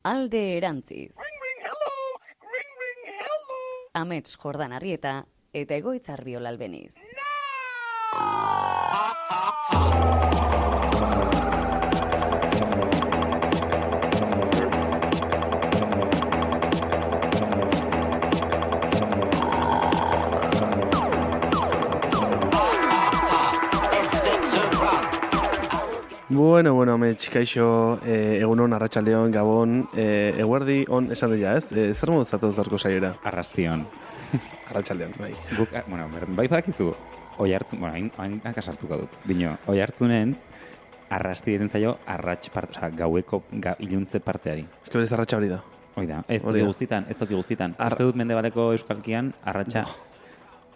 Alde erantziz. Amets Jordan Arrieta eta Egoitzar Biola Albeniz. Bueno, Amets, kaixo, egunon, arratsaldeon, gabon, eguerdi on esan dira, ez? Zer modu zatoz gaurko saiora? Arrastion. Arratsaldeon, bai. Guk, bai badakizu, oi hartzun, hain akasartuko dut. Bino, oi hartzunen, arrasti ditzen zaio, gaueko iluntze parteari. Ez berez arratsa hori da. Hoi da, ez toki guztitan. Uste dut Mendebaleko euskalkian, arratsa...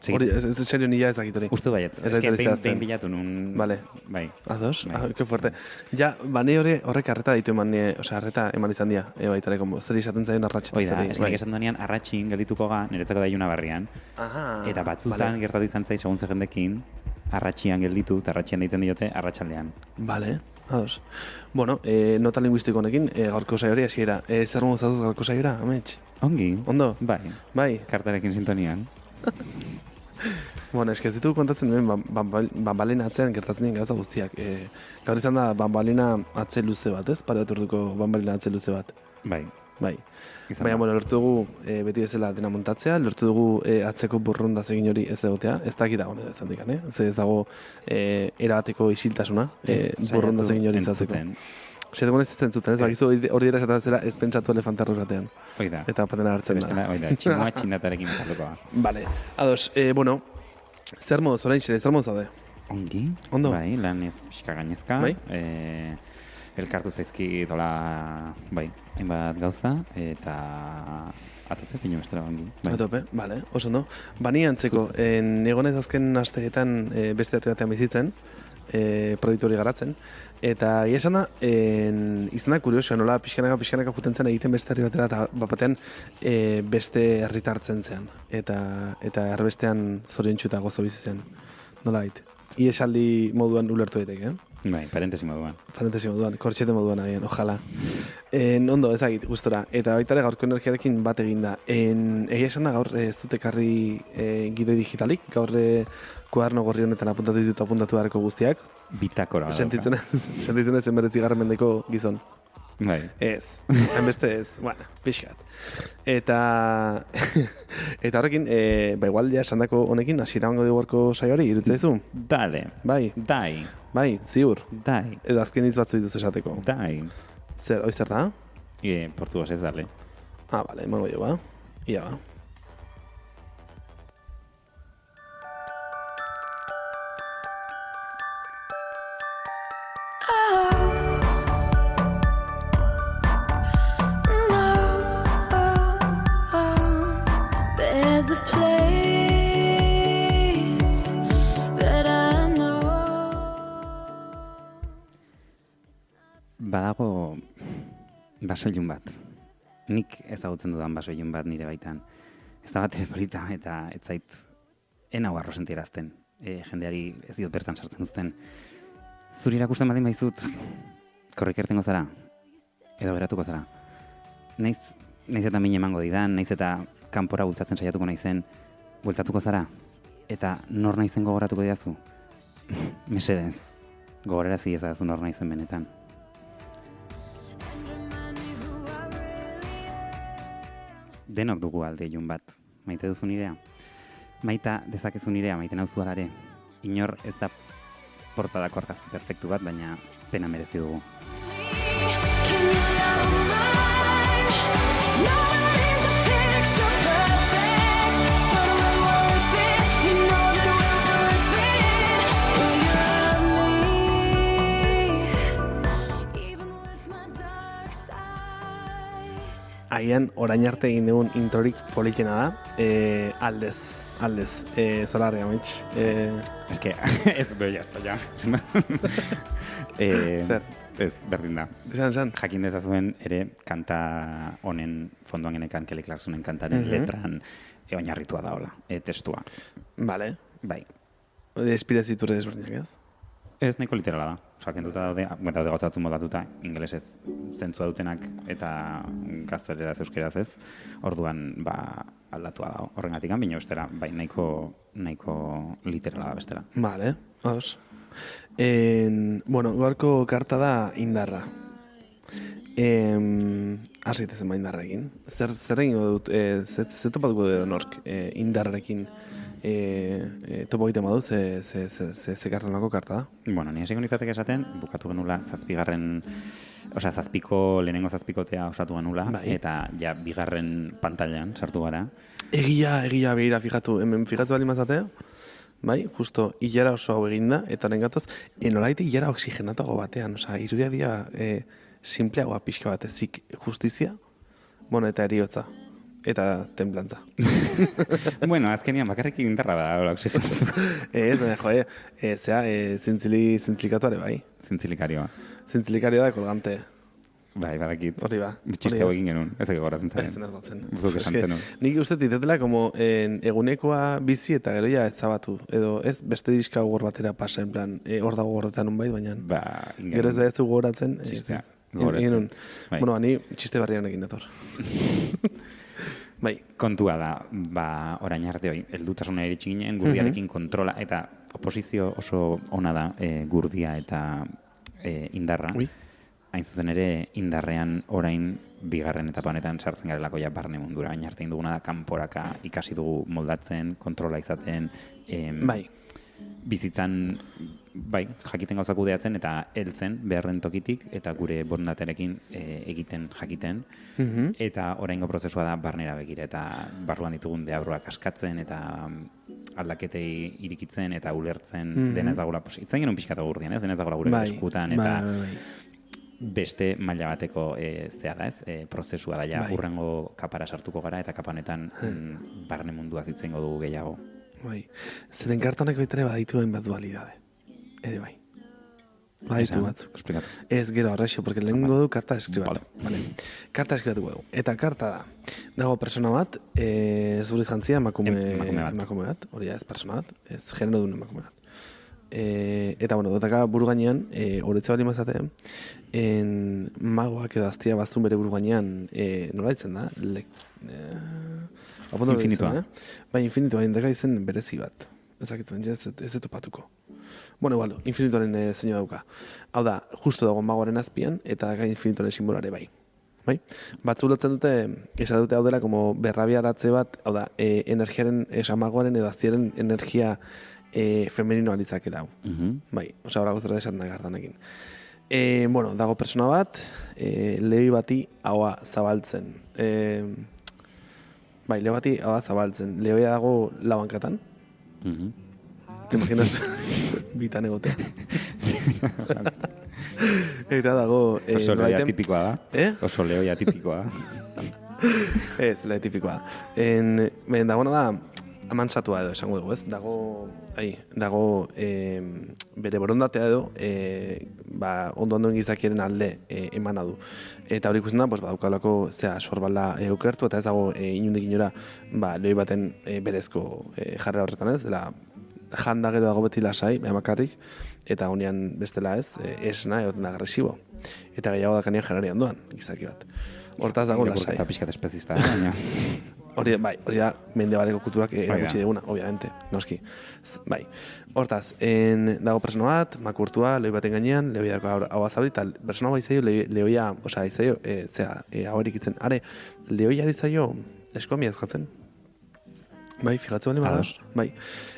Hori, ez serio nila ez dakit hori. Uste baiet, ez behin bilatu nun... Vale. Bai. Ados? Bai. Que fuerte. Ja, bane horrek arreta ditu eman, arreta eman izan dia, baitareko, zer izaten zaion arratxetan. Hoi da, eskenik esan duenean, arratxin geldituko ga, niretzako dailuna barrian. Aha. Eta batzutan gertatu izan zai, segun jendekin, arratxian gelditu, eta arratxian deitzen diote arratsaldean. Vale. Ados. Bueno, nota linguistiko honekin, gaurko saiori hasiera. Zer modu zatuz gaurko saiora, Amets? Ongi. Ondo? Bai. Kartarekin sintonian. Bueno, ez ditu kontatzen duen, bambalina atzean gertatzen dien gauza guztiak. Gaur izan da, bambalina atze luze bat, ez? Pare bat urduko bambalina atze luze bat. Bai. Baina, lortu dugu beti bezala dena montatzea, lortu dugu atzeko burrundaz egin hori ez egotea, ez dakit dago nire zandik, ez dago erabateko isiltasuna, burrundaz egin hori izatzeko. Zertuko ez zuten, ez bakizu hori dira esatzen ez pentsatu elefantarros batean. Oida. Eta patena hartzen da. Oida, tximoa txindatarekin izatuko. Vale, ados, bueno, zer moduz, orain xere, zer moduz zaude? Ongi. Ondo. Bai, lan ez pixka gainezka. Bai. Elkartu zaizki dola, bai, hainbat gauza, eta atope, pino bestela ongi. Bai. Atope, bale, oso ondo. Bani antzeko, egonez azken asteetan beste herri batean bizitzen, proiektu hori garatzen, eta esan da, izan da kuriosoa, nola pixkanaka juten zen egiten beste herri batera, eta batean beste herrita hartzen zen, eta erbestean zoriontsu eta gozo bizi zen, nola bait. Iesaldi moduan ulertu daiteke, Bai, parentesi moduan. Kortxete moduan agian, ojala. Ondo, ezagit, gustora. Eta baita ere gaurko energiarekin bat eginda. Egia esan da gaur ez dut ekarri gidoi digitalik, gaur kuaderno gorri honetan apuntatu beharko guztiak. Bitakora. Sentitzen ez emberetzi garren mendeko gizon. Bai. Ez, hainbeste ez, bueno, pixkat. Eta horrekin, igual ja esandako honekin, hasiera bango dugu gaurko saioari, irutzaizu? Dale. Bai, ziur? Dai. Edo azken hitz batzu dituz esateko. Dai. Zer da? Portugoz ez, dale. Bale, emango jo, ba. Ia, ba. Badago baso ilun bat. Nik ezagutzen dudan baso ilun bat nire baitan. Ez da bat ere polita eta ez zait enau arro sentierazten. Jendeari ez diot bertan sartzen duzten. Zuri irakusten badin baizut, korrik ertengo zara? Edo geratuko zara? Naiz eta min emango didan, naiz eta kanpora bultzatzen saiatuko naizen, bueltatuko zara? Eta nor naizen gogoratuko didazu? Mesedez, gogorarazi ezadazu nor naizen benetan. Denok dugu alde ilun bat. Maite duzu nirea? Maita dezakezu nirea, maite nauzu alare. Inor ez da portadako argazki perfektu bat, baina pena merezi dugu. Agian, orain arte egin dugun introrik politena da, aldez, zolarri Amets. Ez que, ez du jazta, ja. Zer? Ez, berdin da. Esan. Jakin dezazuen ere kanta honen fondoan genekan Kelly Clarksonen kantaren letran oinarritua da, hola, testua. Vale. Bai. Espiraziture desberdinak ez? Ez, nahiko literala da. Osa, kenduta daude gauza batzuk moldatuta, ingelesez zentzua dutenak eta gazteleraz euskeraz ez. Orduan, aldatua da horrengatik, baina bestela, bai, nahiko literala da bestela. Vale, ados. Bueno, gaurko karta da indarra. Hasi itezen indarra egin. Zer egingo dut, zer topatuko edo nork indarrarekin topo egiten badu, ze kartanako karta da? Bueno, ni hasiko nintzatek esaten, bukatu genula lehenengo zazpikotea osatu genula, bai. eta ja bigarren pantailan sartu gara. Egia behira fijatu, hemen fijatu bali mazate, bai, justo, hilara oso hau eginda, eta horren gatoz, nolaite hilara oxigenatago batean, oza, irudia dia simpleagoa pixka bat ezik justizia, bueno, eta eriotza, eta templantza. Bueno, azkenian bakarrik indarra da, hola, oxigenatu. Ez, zintzilikatuare, bai. Zintzilikarioa. Zintzilikarioa da kolgante. Bai, badakit. Hori ba. Txiste hau egin genuen, ez ego goratzen zaren. Ez gotzen. Zuk esan zenun. Nik uste ditetela, como egunekoa bizi eta gero ja ezabatu. Edo ez beste diska gogor batera pasa, en plan, hor dago gorretan unbait, baina gero ez da ez du gogoratzen. Txistea, gogoratzen. Bai. Bueno, ni txiste barrian egin dator. Bai. Kontua da, orain arte hoi, heldutasuna iritsi ginen, gurdiarekin kontrola, eta oposizio oso ona da gurdia eta indarra. Ui. Hain zuzen ere, indarrean orain bigarren etapa honetan sartzen garelako ja barne mundura. Baina arte duguna da, kanporaka ikasi dugu moldatzen, kontrola izaten, Bai. bizitzan, bai, jakiten gauzak kudeatzen eta heltzen behar den tokitik eta gure borondatearekin egiten jakiten. Eta oraingo prozesua da barnera begira eta barruan ditugun deabruak askatzen eta aldaketei irikitzen eta ulertzen dena ez dagoela. Itzen genuen pixkata gurdian, ez? Dena ez dagoela gure eskutan eta beste maila bateko zea da, ez? Prozesua da, ja, urrengo kapara sartuko gara eta kapanetan barne mundua zitzengo dugu gehiago. Bai. Zeren kartanak baitare baditu hainbat dualidade. Ere bai. Baditu batzuk. Esplikatu. Ez gero arraixo, porque lehenengo du karta eskribatu. Vale. Karta eskribatuko dugu. Eta karta da. Dago persona bat, zuriz jantzia emakume bat. Hori da, ez persona bat. Ez genero duen emakume bat. Eta, bueno, dotaka buru gainean, horretze bali mazate, magoak edo aztia baztun bere buru gainean, nola ditzen da? Infinitua. Bai, infinitua, indeka izen berezi bat. Ezakitu, ez topatuko. Bueno, igual, infinituaren zeino dauka. Hau da, justo dago magoaren azpian, eta daga infinituaren simbolare bai. Bai? Batzu lotzen dute, esan dute hau dela, como berrabiaratze bat, hau da, energiaren, magoaren edo aztiaren energia femenino alitzakela hau. Bai, osa hori guztara esan da gardanekin. Bueno, dago persona bat, lehi bati haua zabaltzen. Bai, leho bati haua zabaltzen. Lehoia dago labankatan. Te imaginas bitan egotea. Eta dago... Oso lehoia tipikoa da. Oso lehoia tipikoa da. Ez, lehoia tipikoa da. Dagona da, amantzatua edo esango dugu, ez? Dago bere borondatea edo ondo gizakiaren alde emana du. Eta hori ikusten da, badaukalako sorbala eukertu, eta ez dago inundik inora lehi baten berezko jarrera horretan ez, dela janda gero dago beti lasai, makarrik, eta honean bestela ez, esna egoten da agresibo. Eta gehiago dakanean janari ondoan, gizaki bat. Hortaz dago lasai. Eta pixkat espezista, baina... Hori da, mendebaleko kulturak erakutsi deguna, obviamente, noski. Bai. Hortaz, dago persona bat, makurtua, lehi baten gainean, lehoia dago hau azabri, eta persona bat izaio, lehoia, oza, izaio, hau erikitzen. Are, lehoia izaio, eskomia ezkatzen. Bai, fijatzen bali bada. Bai.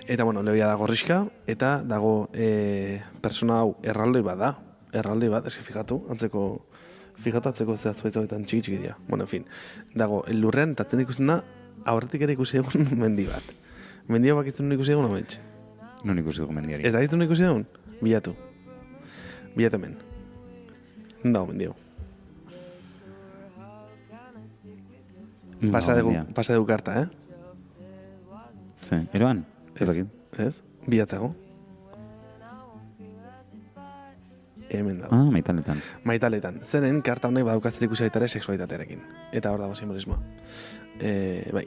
Eta, bueno, lehoia dago riska, eta dago persona hau erraldoi bat da. Erraldoi bat, eski fijatatzeko zehatzuetan txiki dira. Bueno, en fin, dago, lurrean, eta zen ikusten da, aurretik ere ikusi egun mendi bat. Mendia bak izan ikusi egun amets? Non ikusi egun mendiari. Ez da izan ikusi egun? Bilatu. Bilatu hemen. Dago mendio. Pasa dugu karta, Ze, eroan? Ez? Bilatzago. Hemen dago. Maitaletan. Maitaletan. Zenen, karta honek badaukazer ikusi baita ere sexualitatearekin. Eta hor dago simbolismoa. Bai.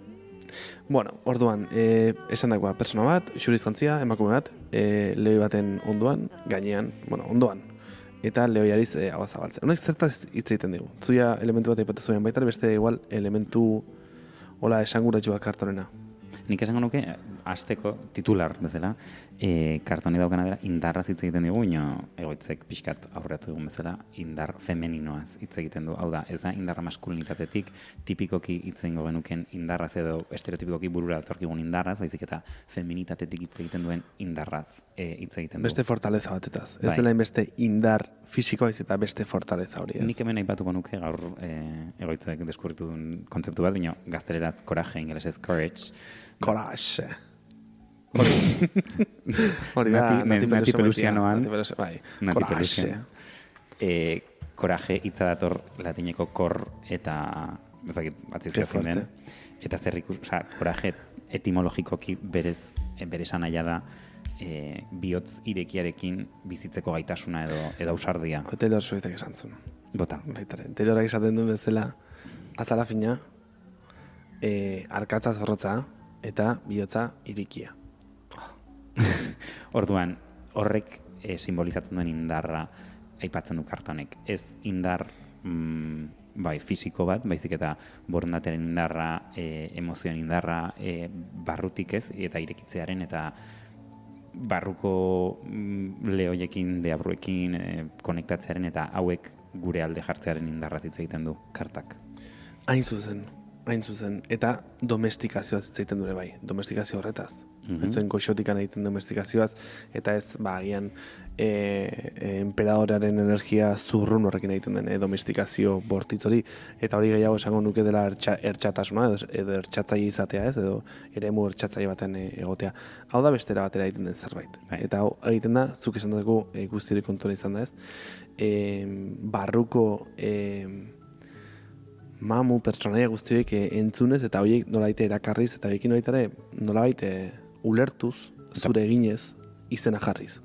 Bueno, orduan, esan dagoa, persona bat, xurizkontzia, emakume bat, lehoi baten onduan, gainean, ondoan, eta lehoiariz hau zabaltzen. Honek zertaz hitz egiten dugu. Zuia elementu bat aipatu zuen baita, beste igual elementu hola esanguratsuak kartonena. Nik esango nuke, hasteko titular bezala, kartoni daukana dela indarraz hitz egiten dugu, egoitzek pixkat aurreatu dugun bezala, indar femeninoaz hitz egiten du. Hau da, ez da indarra maskulinitatetik tipikoki hitz egingo genuken indarraz edo estereotipikoki burura datorkigun indarraz, baizik eta feminitatetik hitz egiten duen indarraz hitz egiten du. Beste fortaleza batetaz. Ez Bai. dela beste indar fisikoa ez eta beste fortaleza hori ez. Nik hemen aipatuko nuke gaur egoitzek deskubritu duen kontzeptu bat, baina gazteleraz coraje, ingelesez courage. Courage. Hori da, Nati Pelusianoan. Bai, Nati courage. Pelusian. Coraje hitza dator latineko kor eta ez dakit Qué batzitzean den. fuerte. Eta zer coraje etimologikoki bere esanaia da bihotz irekiarekin bizitzeko gaitasuna edo ausardia. Taylor Swiftek esan zuen. Bota. Baitaren. Taylorak esaten duen bezala, azala fina, arkatza zorrotza eta bihotza irikia. Orduan, horrek simbolizatzen duen indarra aipatzen du kartonek. Ez indar fisiko bat, baizik eta borondatearen indarra, emozioen indarra, barrutik ez, eta irekitzearen, eta barruko lehoiekin, deabruekin konektatzearen, eta hauek gure alde jartzearen indarraz hitz egiten du kartak. Hain zuzen. Eta domestikazioaz hitz egiten dure bai, domestikazio horretaz. Entzuen goxotikan egiten domestikazioaz, eta ez, agian enperadorearen energia zurrun horrekin egiten den domestikazio bortitz hori, eta hori gehiago esango nuke dela ertxatasuna, edo ertxatzaile izatea ez, edo eremu ertxatzaile baten egotea. Hau da bestera batera egiten den zerbait. Bai. Eta hau egiten da, zuk esan dugu guzti hori kontuan izan da ez, barruko mamu pertsonaia guztiek entzunez eta horiek nolaite erakarriz eta horiekin nolabait ulertuz, zure eginez, izena jarriz.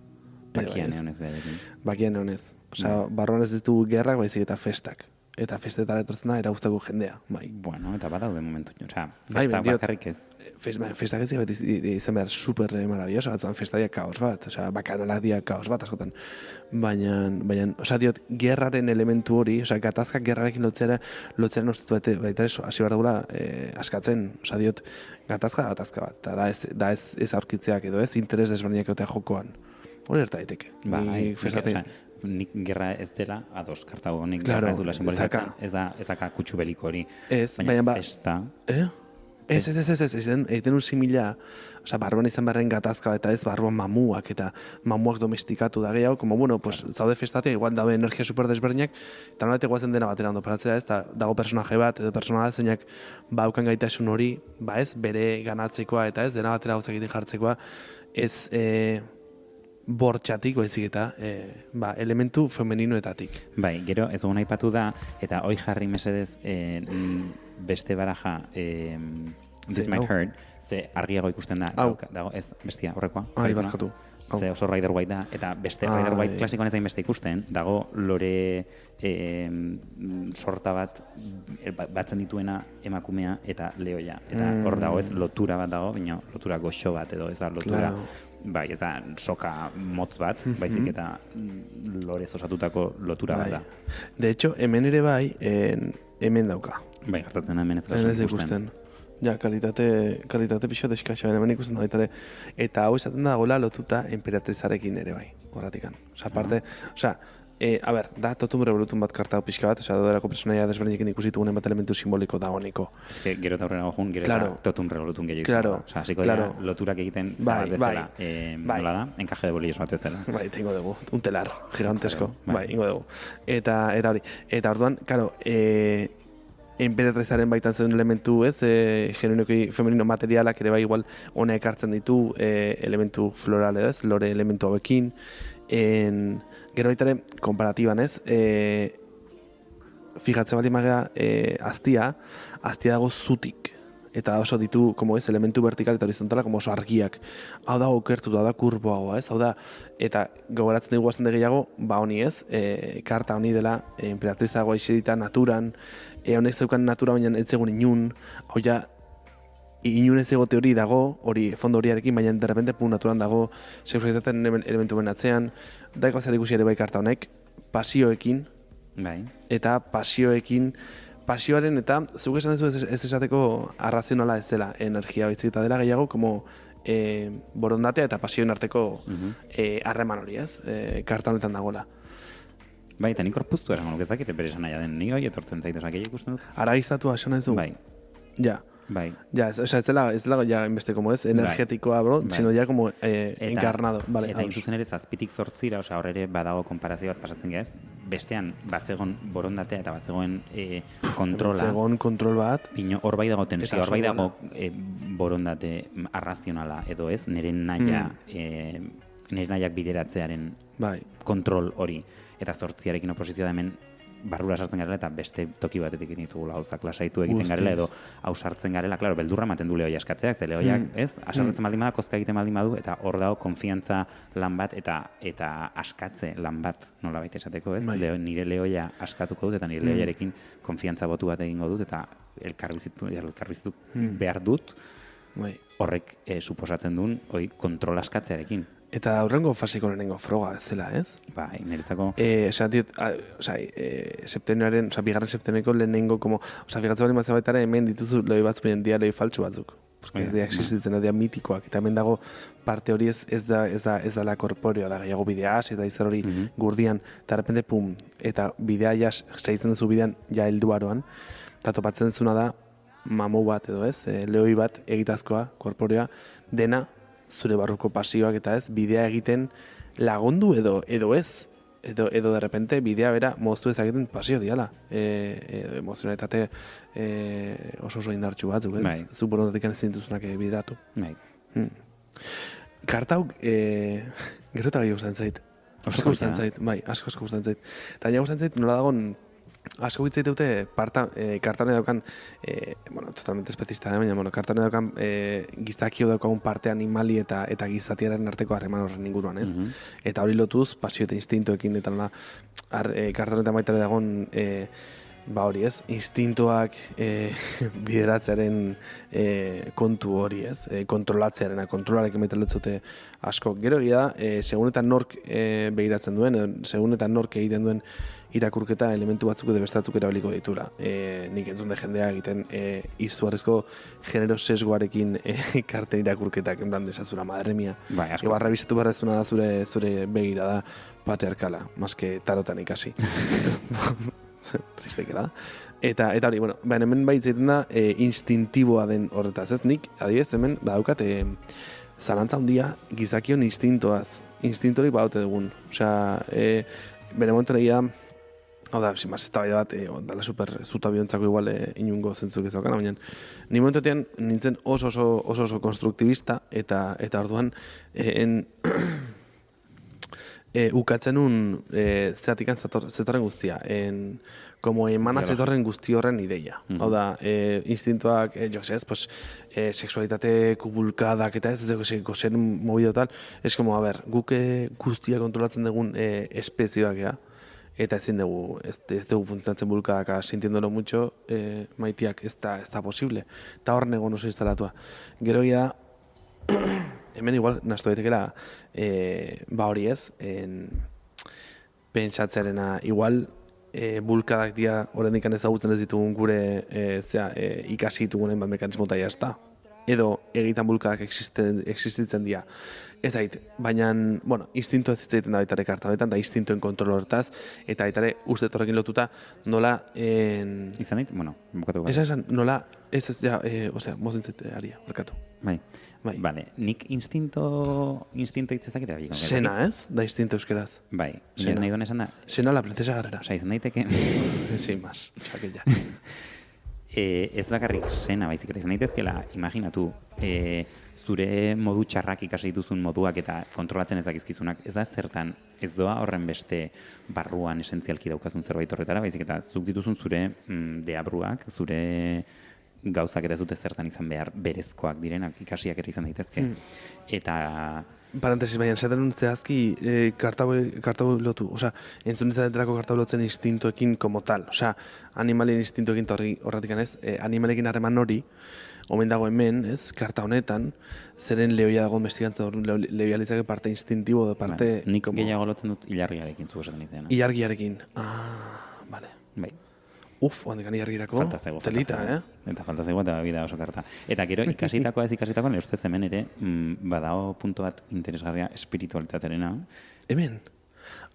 Bakian egonez beharekin. Bakian egonez. Osea, barruan ez ditugu gerrak, baizik eta festak. Eta festetara etortzen da, eraguztako jendea, bai. Bueno, eta badaude momentu. Osea, Bai, festa diot, bakarrik ez. Festak ez dira izan behar super maravilloso, batzuan festadia kaos bat, osea, bakanalak dia kaos bat askotan. Baina, osea, diot, gerraren elementu hori, osea, gatazkak gerrarekin lotzera ustatu baita eso, hasi behar dugula askatzen, osea, diot, gatazka bat, eta da ez aurkitzeak edo ez, interes desberdinak egotea jokoan. Hori erta daiteke. Nik gerra ez dela, ados, Kartagonik Claro, gerra ez dula simbolizatzen, ez daka. ez daka kutsu beliko hori. Ez, baina baina festa... Ez, egiten un simila, osea, barruan izan beharren gatazka eta ez barruan mamuak eta mamuak domestikatu da gehiago, como bueno, pues zaude festatea, igual dabe energia super desberdinak, eta nolate guazen dena batera ondo paratzea ez, eta dago personaje bat, edo personaje zeinak baukan gaitasun hori, ez, bere ganatzekoa eta ez, dena batera gauzak egiten jartzekoa, ez bortxatik, baizik eta elementu femeninoetatik. Bai, gero ez dugun aipatu da, eta hoi jarri mesedez beste baraja This Might Hurt, ze argiago ikusten da, dago, ez, bestia, horrekoa. Barkatu. Ze oso Rider White da, eta beste Rider White klasikoan ez dain beste ikusten, dago lore sorta bat batzen dituena emakumea eta lehoia. Eta hor dago ez lotura bat dago, baina lotura goxo bat edo ez da lotura, bai, ez da soka motz bat, baizik eta lorez osatutako lotura bat da. De hecho, hemen ere bai, hemen dauka. Bai, gertatzen hemen ez da ikusten. Ja, kalitate pixo deskaxa, hemen ikusten da baita ere. Eta hau esaten da gola lotuta emperatrizarekin ere bai, horratikan. Osa, aparte, da totum revolutun bat kartau pixka bat, osa, dodelako personaia desberdinekin ikusitugunen bat elementu simboliko dagoeniko. Ez que gero eta horrena gojun, gero eta totum revolutun gehiago. Claro, osa, hasiko dira loturak egiten zabar bezala. Nola da? Enkaje de bolillos bat bezala. Bai, tengo dugu, un telar gigantesko, bai, ingo dugu. Eta hori, eta orduan, karo, enperatrizaren baitan zen elementu, ez, genuinoki femenino materialak ere bai igual hona ekartzen ditu elementu florale, ez, lore elementu hauekin. Gero baitare, komparatiban, ez, fijatzen bali magea, aztia dago zutik. Eta oso ditu, como ez, elementu vertikal eta horizontala, como oso argiak. Hau da okertu, hau da kurboagoa, ez, hau da, eta gogoratzen dugu azten gehiago, honi ez, karta honi dela, emperatrizagoa iserita naturan, honek zeukan natura baina ez zegoen inun, hau ja, inunez egote hori dago, hori fondo horiarekin, baina derrepente naturan dago sexualitatean elementu ben atzean, daiko zer ikusi ere bai karta honek, pasioekin, Bai. eta pasioaren eta zuk esan duzu ez esateko arrazionala ez dela energia baizik eta dela gehiago como borondatea eta pasioen arteko harreman hori, ez? Karta honetan dagoela. Bai, eta nik orpuztu erango nuke ezakite bere esan nahi den, ni hoi etortzen zait, osak ikusten dut. Aragiztatua esan ez du? Bai, Ja. bai. Ja, ez dela ja inbeste como ez, energetikoa, bro, Bai. sino ya como encarnado. Vale, eta inzuzen ere zazpitik zortzira, osa hor ere badago konparazio bat pasatzen gez, bestean bazegon borondatea eta bazegoen kontrola. Zegon kontrol bat. Pino, hor bai dago tensia, Eta hor bai oso dago borondate arrazionala edo ez, nire naia, nire nahiak bideratzearen Bai. kontrol hori. Eta zortziarekin oposizioa da hemen barrura sartzen garela eta beste toki batetik egin ditugula gauzak lasaitu egiten garela edo hau sartzen garela, claro, beldurra ematen du lehoia eskatzeak, ze lehoiak, ez? Asarretzen baldin bada, kozka egiten baldin badu eta hor dago konfiantza lan bat eta askatze lan bat, nolabait esateko, ez? Bai. Nire lehoia askatuko dut eta nire lehoiarekin konfiantza botu bat egingo dut eta elkarbizitu behar dut, Bai. horrek suposatzen duen kontrol askatzearekin. Eta aurrengo fasiko lehenengo froga ez dela, ez? Bai, niretzako... Esan diot, septenioaren, bigarren septenioeko lehenengo, fijatzen bali mazia baitara hemen dituzu lehoi batzuk, dia lehoi faltsu batzuk. Porque dia existitzen, dia mitikoak, eta hemen dago parte hori ez da korporioa, da gehiago bideaz, eta izan hori gurdian, eta repente, pum, eta bidea ja, saitzen duzu bidean, ja heldu aroan, eta topatzen zuna da, mamu bat edo ez, lehoi bat egitazkoa, korporioa, dena, zure barruko pasioak eta ez, bidea egiten lagundu edo ez. Edo de repente bidea bera moztu ezagiten pasio diala. Edo emozionalitate oso indartsu batzuk, ez? Bai. Zu borondatik ezin dituzunak bideratu. Bai. Karta hau, gero eta gehiago gustatzen zait. Oso Asko gustatzen zait, bai, asko gustatzen zait. Eta gaina gustatzen zait nola dagoen asko hitz dute karta honek daukan, totalmente espezista, baina karta honek daukan gizakio daukagun parte animali eta gizatiaren arteko harreman horren inguruan, ez? Eta hori lotuz, pasio eta instintoekin, eta nola, karta honetan baita dagoen, hori ez, instintoak bideratzearen kontu hori ez, kontrolarekin baita lotzute asko. Gero egia da, segun eta nork begiratzen duen, segun eta nork egiten duen irakurketa elementu batzuk edo bestatzuk erabiliko ditura. Nik entzun de jendea egiten izugarrizko genero sesgoarekin karten irakurketak, enbran desazura, madre mia. Bai, asko. Ego arrebizatu barrezuna da zure begirada patriarkala, maske tarotan ikasi. Tristekela. Eta hori, bueno, hemen baitzaiten da instintiboa den horretaz, ez? Nik, adibidez, hemen badaukat zalantza handia gizakion instintorik baute dugun. Osea, bere momentu egia, hau da, ez da bat, dala super zuta biontzako igual inungo zentzuk ez daukana, baina ni momentuetan nintzen oso konstruktibista eta orduan ukatzen un zeatikan zetorren guztia, como emana zetorren guzti horren ideia. Hau da, instintoak, sexualitate kubulkadak eta ez gozen mobido tal, es como, guk guztia kontrolatzen dugun espezioak, eta ezin dugu, ez dugu funtzionatzen bulkadaka sintiendolo mucho, maitiak ez da posible. Eta hor negon oso instalatua. Gero da, hemen igual nastu daitekela, hori ez, pentsatzearena, igual, bulkadak dia horrendik ezagutzen ez ditugun gure ikasi ditugunen bat mekanismo eta jazta. Edo egitan bulkadak existitzen dira. Ez ait, baina, instinto ez zitzaiten da baitare karta honetan, da instintoen kontrol horretaz, eta baitare uste horrekin lotuta nola... Izan dit? Bukatu gara. Esan, nola, mozintzet aria, barkatu. Bai. Vale, nik instinto hitzezak eta biliko. Sena, ez? Da instinto euskeraz. Bai, nire nahi duen esan da. Sena la princesa guerrera. Osa, izan daiteke... Sin más, aquella. Ez bakarrik sena baizik eta izan daitezkela, imaginatu, zure modu txarrak ikasi dituzun moduak eta kontrolatzen ez dakizkizunak, ez da zertan, ez doa horren beste barruan esentzialki daukazun zerbait horretara, baizik eta zuk dituzun zure deabruak, zure gauzak eta ez dute zertan izan behar berezkoak direnak, ikasiak ere izan daitezke. Eta... Parentesis, baina, zaten zehazki kartau lotu. Osa, entzun izatetelako kartau lotzen instintoekin como tal. Osa, animalien instintoekin horretik ez, animalekin harreman hori, omen dago hemen, ez, karta honetan, zeren lehoia dago investigantza, lehoia litzake parte instintibo, de parte... Nik gehiago lotzen dut ilargiarekin zu esaten izena. Ilargiarekin. Vale. Bai. Handekan ilargirako, Falta zaigu. telita, Eta falta zaigu eta bida oso karta. Eta gero ikasitakoa nire ustez hemen ere, badao punto bat interesgarria espiritualitaterena. Hemen,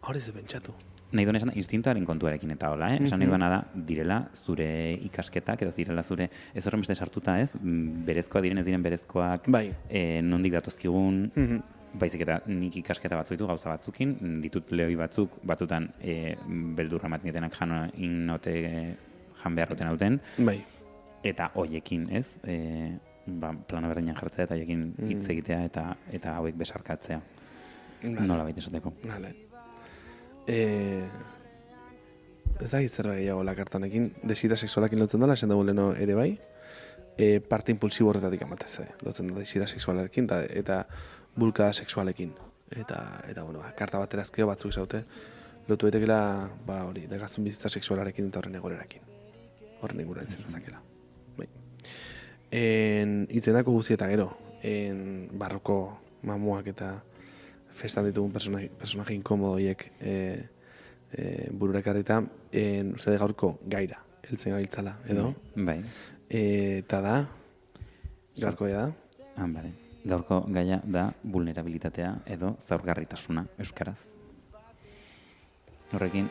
hori ze pentsatu. Nahi duen esan, instintoaren kontuarekin eta hola, Esan nahi duena da, direla zure ikasketak, edo direla zure, ez horren beste sartuta ez, berezkoa diren ez diren berezkoak, Bai. Nondik datozkigun, baizik eta nik ikasketa batzu ditu gauza batzukin, ditut lehoi batzutan beldurra ematen ditenak jan beharroten hauten, Bai. eta hoiekin ez, plano berdinan jartzea eta hoiekin hitz egitea eta hauek besarkatzea. Nola baita esateko. Vale. Ez da zerbait gehiago lakartanekin, desira sexualakin lotzen dela, esan dugu leheno ere bai, parte impulsibo horretatik amatez, lotzen da desira sexualarekin eta bulkada sexualekin. Eta bueno, karta bat erazkeo batzuk zaute, lotu etekela, hori, degazun bizitza sexualarekin eta horren egorerakin. Horren egura entzen dezakela. Bai. Itzenako guzti eta gero, barroko mamuak eta festan ditugun personaje inkomodoiek bururakarrita, uste de gaurko gaira, heltzen gabiltzala, edo? Bai. Eta da, gaurkoa da? Bale. Gaurko gaia da vulnerabilitatea edo zaurgarritasuna euskaraz. Horrekin,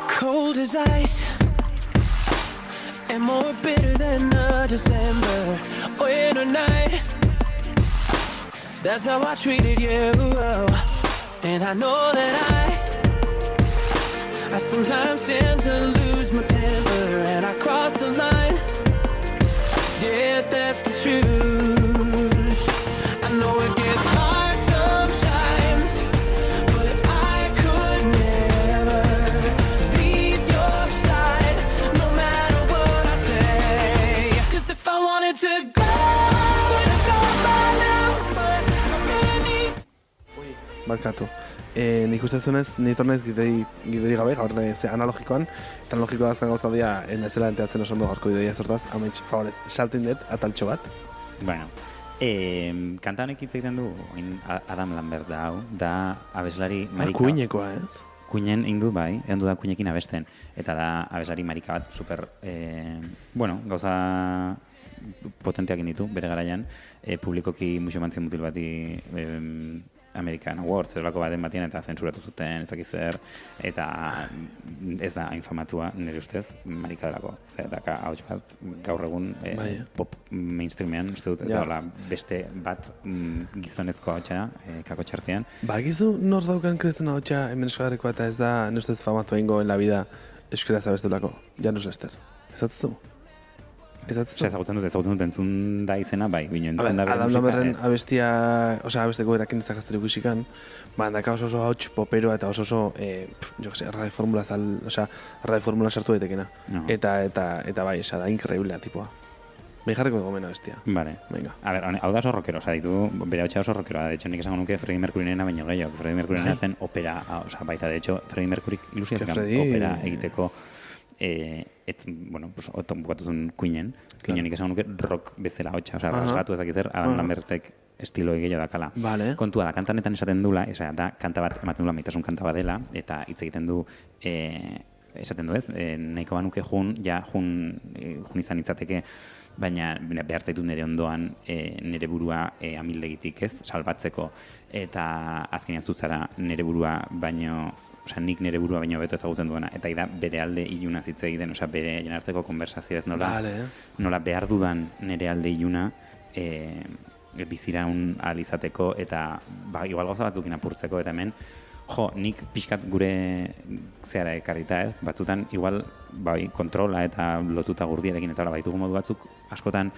Cold as ice and more bitter than a December winter night. That's how I treated you, and I know that I sometimes tend to lose my temper and I cross the line. Yeah, that's the truth. I know it gets hard sometimes, but I could never leave your side, no matter what I say. 'Cause if I wanted to go, I would have gone by now, but I really need. Barkatu. Nik uste zunez, nitornez gideri gabe, gaur ze analogikoan, eta analogikoa azkan gauza dia, endatzela enteatzen oso ondo gaurko ideia zortaz, ametx, favorez, saltin dut, ataltxo bat. bueno, kanta honek hitz egiten du Adam Lambert da hau, da abeslari marika. Kuinekoa, ez? Kuinen indu bai, egon da kuinekin abesten. Eta da abeslari marika bat super, gauza potenteak inditu, bere garaian, publikoki musio mantzien mutil bati American Awards, zelako baten batien eta zensuratu zuten, ezak zer, eta ez da infamatua nire ustez, marika delako. Zer, daka hauts bat, gaur egun pop mainstreamean, uste dut, ez da beste bat gizonezko hautsa, kako txartean. Gizu nor daukan kristen hautsa hemen eskolarrekoa eta ez da, nire ustez famatu egingo en la vida euskera zabestulako, Janus Lester. Ez atzu? Ezagutzen dut entzun da izena, bai, bino entzun da bere Adam musika. Lamberren abestia, abesteko erakin ez gazterik usikan, daka oso hauts poperoa eta oso, radio formula sartu daitekena. Eta bai, esa da, increíblea tipoa. Behin jarriko dugu mena bestia. Vale. Venga. A ver, hau da oso rockero, ditu, bere hautsa oso rockeroa. De hecho, nik esango nuke Freddie Mercurynena baino gehiago. Freddie Mercurynena zen opera, baita, de hecho, Freddie Mercury ilusia zekan opera egiteko bukatuzun Queenen nik esan nuke rock bezala hotxa, rasgatu ezak zer, Adam Lambertek estilo gehiago dakala. Kontua da, kantanetan esaten dula, da, kanta bat ematen dula, maitasun kanta bat dela, eta hitz egiten du, esaten du ez, nahiko banuke jun izan itzateke, baina behar zaitu nire ondoan nire burua amildegitik ez, salbatzeko, eta azkenean zutzara nire burua baino, nik nire burua baino beto ezagutzen duena, eta da bere alde iluna hitz egiten, bere jenarteko konversazio ez nola behar dudan nire alde iluna biziraun ahal izateko, eta igual gauza batzukin apurtzeko, eta hemen, nik pixkat gure zeara ekarrita ez, batzutan igual kontrola eta lotuta gurdiarekin eta baitugu modu batzuk askotan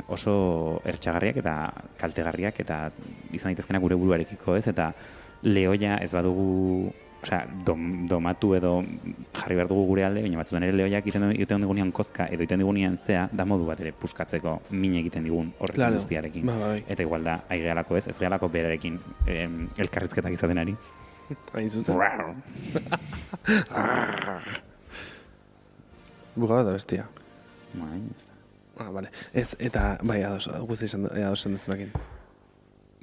oso ertxagarriak eta kaltegarriak eta izan daitezkenak gure buruarekiko ez, eta lehoia ez badugu osea, domatu edo jarri behar dugu gure alde, baina batzutan ere lehoiak egiten digunean kozka edo egiten digunean zea, da modu bat ere puskatzeko min egiten digun horrekin Claro. guztiarekin. Bai. Eta igual da, aigealako ez gehalako berarekin elkarrizketak izaten ari. Hain zuzen. Bugada da bestia. Bai, ez da. Vale. Ez, eta, bai, guzti adosan dezunakin.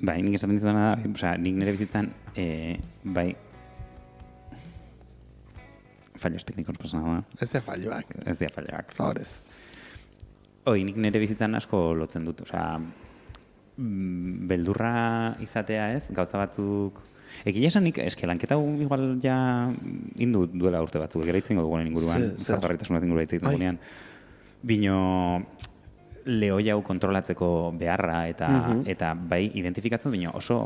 Bai, nik esaten dizudana da, osea, nik nire bizitzan, bai, fallos teknikos pasa nada. Ez da falloak. Ez dira falloak. Favorez. Nik nire bizitzan asko lotzen dut, osea, beldurra izatea ez, gauza batzuk... Egia esan nik, eske lanketa igual ja indu duela urte batzuk, egera itzen dugunen inguruan, zaurgarritasunaz inguruan itzen dugunean. Bino lehoi hau kontrolatzeko beharra eta bai identifikatzen, bino oso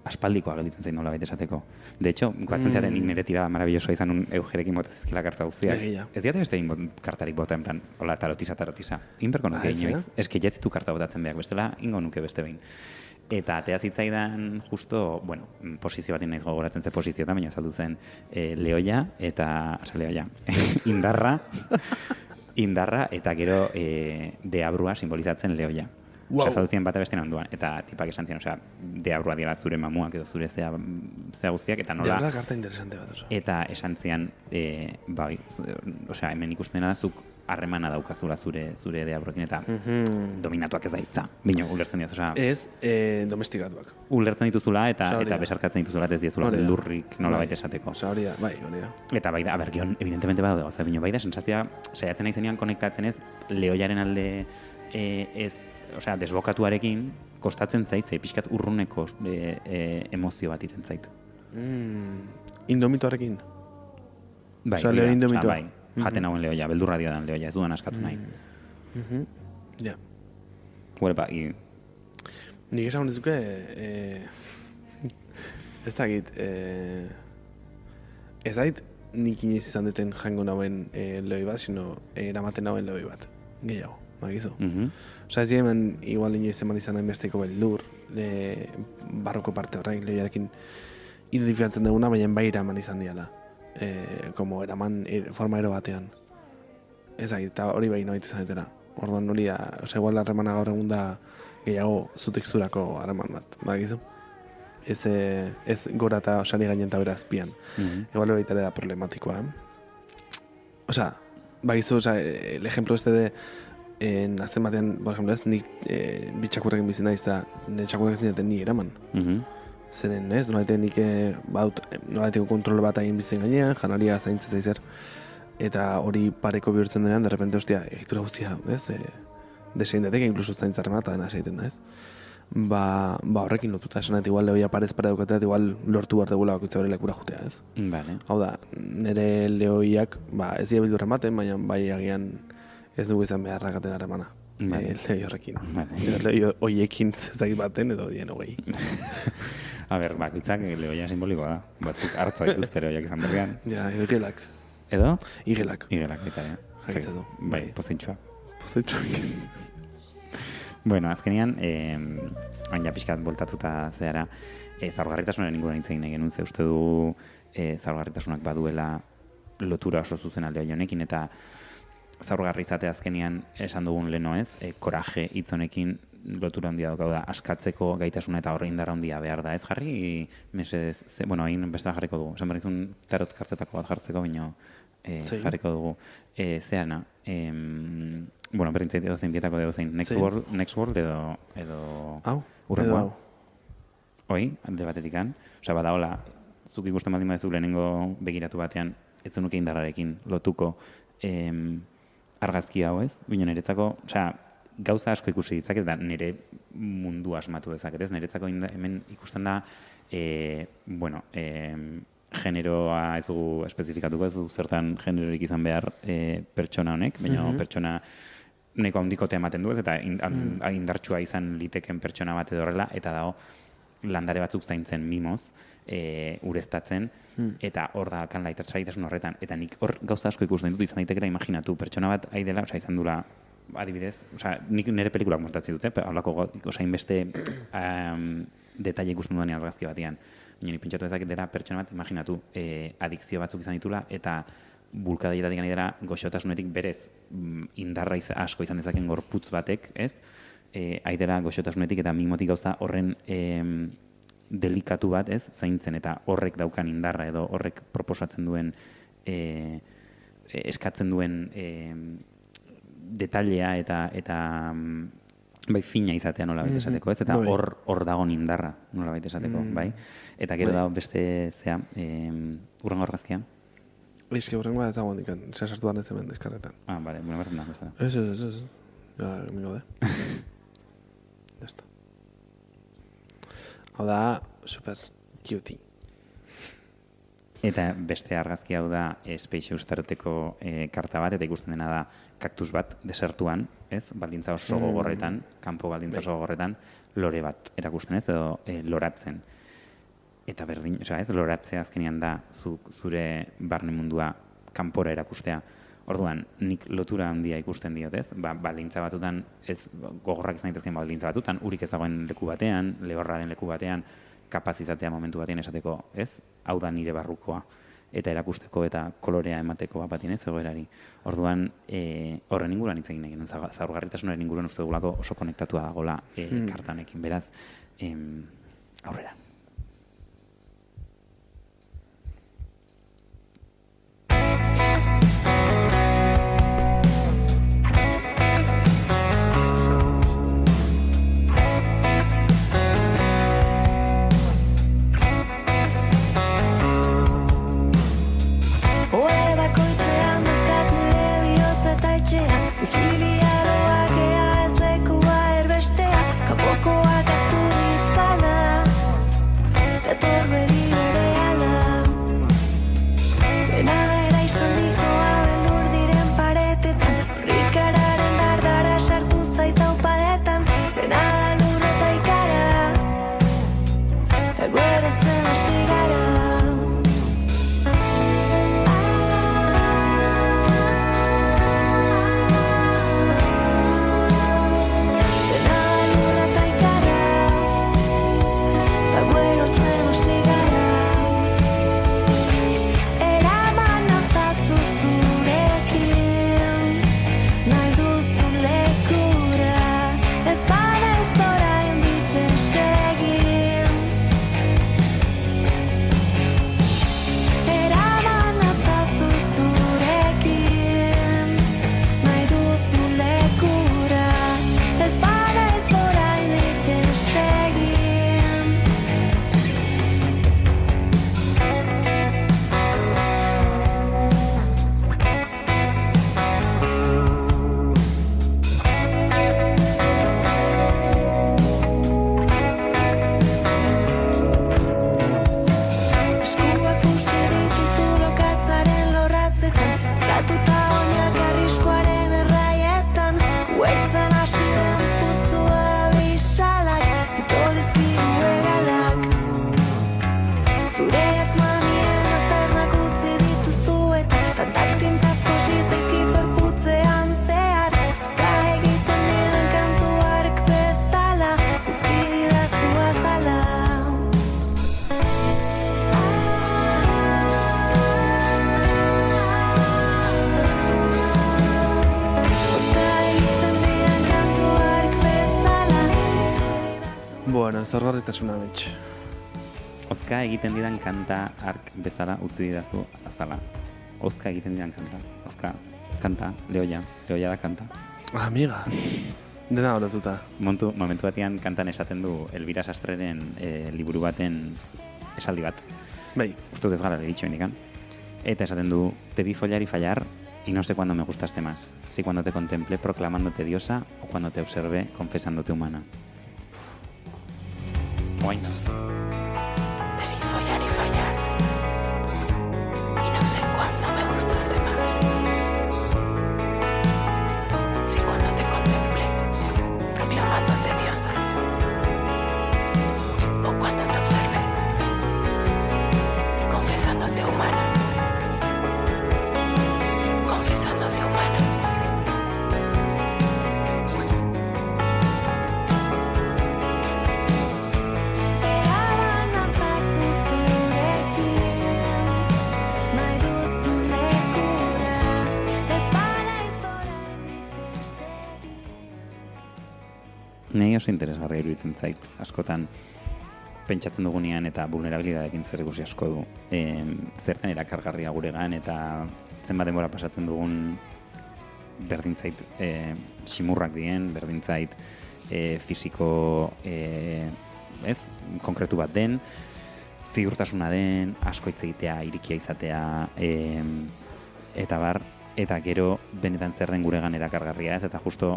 aspaldikoa gelditzen zain nola baita esateko. De hecho, goatzen zaten nik nire tirada maravillosoa izan un eugerekin bota zizkila karta guztiak. Egia. Ez diate beste kartarik bota, en plan, hola, tarotisa. Inberko nuke inoiz. Eske jetzitu karta botatzen behar, bestela ingo nuke beste behin. Eta atea zitzaidan justo, bueno, posizio bat naiz gogoratzen ze posizioetan, baina saldu zen lehoia eta, lehoia, indarra eta gero deabrua simbolizatzen lehoia. Wow. Osea, zauduzien bata beste onduan, eta tipak esan ziren, osea, deabrua dira zure mamuak edo zure zea guztiak, eta nola... Deabrua karta interesante bat oso. Eta esan zian, bai, osea, hemen ikusten dena zuk harremana daukazula zure deabrokin, eta dominatuak ez da hitza. Bino, ulertzen diaz, osea... Ez, domestikatuak. Ulertzen dituzula eta besarkatzen dituzula, ez diezula beldurrik nola baita esateko. Osa, hori da, bai, hori da. Eta bai da, gion, evidentemente bada gauza, bino, bai da, sensazioa, saiatzen naizenean konektatzen ez, lehoiaren alde ez, osea, desbokatuarekin, kostatzen zait, ze pixkat urruneko emozio bat iten zait. Indomituarekin? Bai, osea, lehoi indomitua. Bai, jaten hauen lehoia, beldurra diodan lehoia, ez dudan askatu nahi. Ja. Huelpa, Nik esan dizuke, ez dakit, ez dakit nik inoiz izan duten jango nauen lehoi bat, sino eramaten nauen lehoi bat, gehiago, bakizu. Osa ez hemen, igual inoiz eman izan nahi besteko beldur, barroko parte horrein lehoiarekin identifikatzen duguna, baina bai eraman izan diala. Como eraman forma ero batean. Ez dakit, eta hori bai noitu izan detera. Orduan hori da, osa igual harremana gaur egun da gehiago zu teksturako harreman bat, bakizu? Ez gora eta osari gainen eta bera azpian. Igual hori da problematikoa. Osa, bakizu, el ejemplo este de azten batean, por ejemplo, ez, nik bitxakurrekin bizi naiz eta nire txakurrek zineten ni eraman. Zeren ez, nolaiteko nolaiteko kontrol bat egin bizen gainean, janaria zaintzez aizer. Eta hori pareko bihurtzen denean, de repente, hostia, egitura guztia, ez? Desein dateke, inkluso zaintzarrena eta dena seiten da, ez? Ba horrekin lotuta, esan igual lehoia parez pare daukatea, igual lortu behar degula bakoitza hori lekura jutea, ez? Vale. Hau da, nire lehoiak, ez dira bildurra ematen, baina bai agian ez dugu izan beharra gaten harremana. Lehoi horrekin. Lehoi hoiekin zezakit baten edo dien hogei. A ber, bakoitzak lehoia simbolikoa da. Batzuk hartza dituzte lehoiak izan berrian. Ja, edo igelak. Edo? Igelak. Igelak, baita, ja. Jakitza du. Bai, pozintxoak. Pozintxoak. Bueno, azkenean, baina pixkat voltatuta zehara, zaurgarritasunaren inguruan hitz egin nahi genuen, ze uste du zaurgarritasunak baduela lotura oso zuzena lehoia honekin, eta zaurgarri izate azkenean esan dugun leno ez, koraje hitz honekin lotura handia dauka da, askatzeko gaitasuna eta horre indarra handia behar da, ez jarri, mesedez, bueno, hain bestela jarriko dugu, esan berrizun tarot kartetako bat jartzeko, baina jarriko dugu. Zeana, bueno, berintzait edo zein dietako edo zein, Next World edo urrengoa. Hoi, alde batetikan, osea, badaola, zuk ikusten baldin badezu lehenengo begiratu batean, ez zenuke indarrarekin lotuko argazki hau ez, baina niretzako, osea, gauza asko ikusi ditzaket, eta nire mundu asmatu dezaket ez, niretzako hemen ikusten da, bueno, generoa ez dugu espezifikatuko, ez du zertan generorik izan behar pertsona honek, baina pertsona neko handikote ematen du ez, eta indartsua izan liteken pertsona bat edo horrela, eta dago landare batzuk zaintzen mimoz, ureztatzen, eta hor da kan laitasun horretan, eta nik hor gauza asko ikusten dut izan daitekera imaginatu, pertsona bat aidela, osea izan dula, adibidez, osea, nik nire pelikulak montatzen dute, haulako, osea, inbeste detaile ikusten duan argazki batean. Baina ni pentsatu dezaket dela pertsona bat, imaginatu, adikzio batzuk izan ditula, eta bulkadaietatik gani dela goxotasunetik berez indarra asko izan dezaken gorputz batek, ez? Aidera goxotasunetik eta mimotik gauza horren delikatu bat, ez? Zaintzen eta horrek daukan indarra edo horrek proposatzen duen eskatzen duen detailea eta bai fina izatea nolabait esateko, ez? Eta hor dagon indarra nolabait esateko, bai? Eta gero da beste zea, urrengo argazkia. Eizke horrengoa ez dagoen dikan, sartu da netzen deskarretan. Bale, bueno, berren da, beste. Ez. Ja, mingo de. Ya está. Hau da, super cutie. Eta beste argazki hau da Space Ustarteko karta bat, eta ikusten dena da kaktus bat desertuan, ez? Baldintza oso gogorretan, kanpo baldintza oso gogorretan, lore bat erakusten, ez? Edo loratzen. Eta berdin, ez, loratzea azkenean da zure barne mundua kanpora erakustea. Orduan, nik lotura handia ikusten diot, ez? Baldintza batutan, ez gogorrak izan daitezkeen baldintza batutan, urik ez dagoen leku batean, lehorra den leku batean, kapaz izatea momentu batean esateko, ez? Hau da nire barrukoa. Eta erakusteko eta kolorea emateko batien ez egoerari. Orduan, horren inguruan hitz egin egin, zaurgarritasunaren inguruan uste dugulako oso konektatua dagoela kartanekin. Beraz, aurrera. Zaurgarritasuna betx. Ozka egiten didan kanta ark bezala utzi didazu azala. Ozka egiten didan kanta. Ozka, kanta, lehoia da kanta. Amiga, dena horretuta. Momentu batean kantan esaten du Elvira Sastreren liburu baten esaldi bat. Bai. Uste dut ez gara leritxo indikan. Eta esaten du, te vi follar y fallar y no sé cuándo me gustaste más. Si cuando te contemplé proclamándote diosa o cuando te observé confesándote humana. Guaina. Te vi follar y fallar y no sé cuándo me gustaste más. Si cuando te contemplé proclamándote diosa o cuando te observé confesándote humana. Confesándote humana. Nei oso interesgarria iruditzen zait, askotan pentsatzen dugunean eta vulnerabilidadekin zer ikusi asko du. Zertan erakargarria guregan eta zenbat denbora pasatzen dugun berdin zait simurrak dien, berdin zait fisiko konkretu bat den, ziurtasuna den, asko hitz egitea, irikia izatea, eta gero benetan zer den guregan erakargarria, ez? Eta justo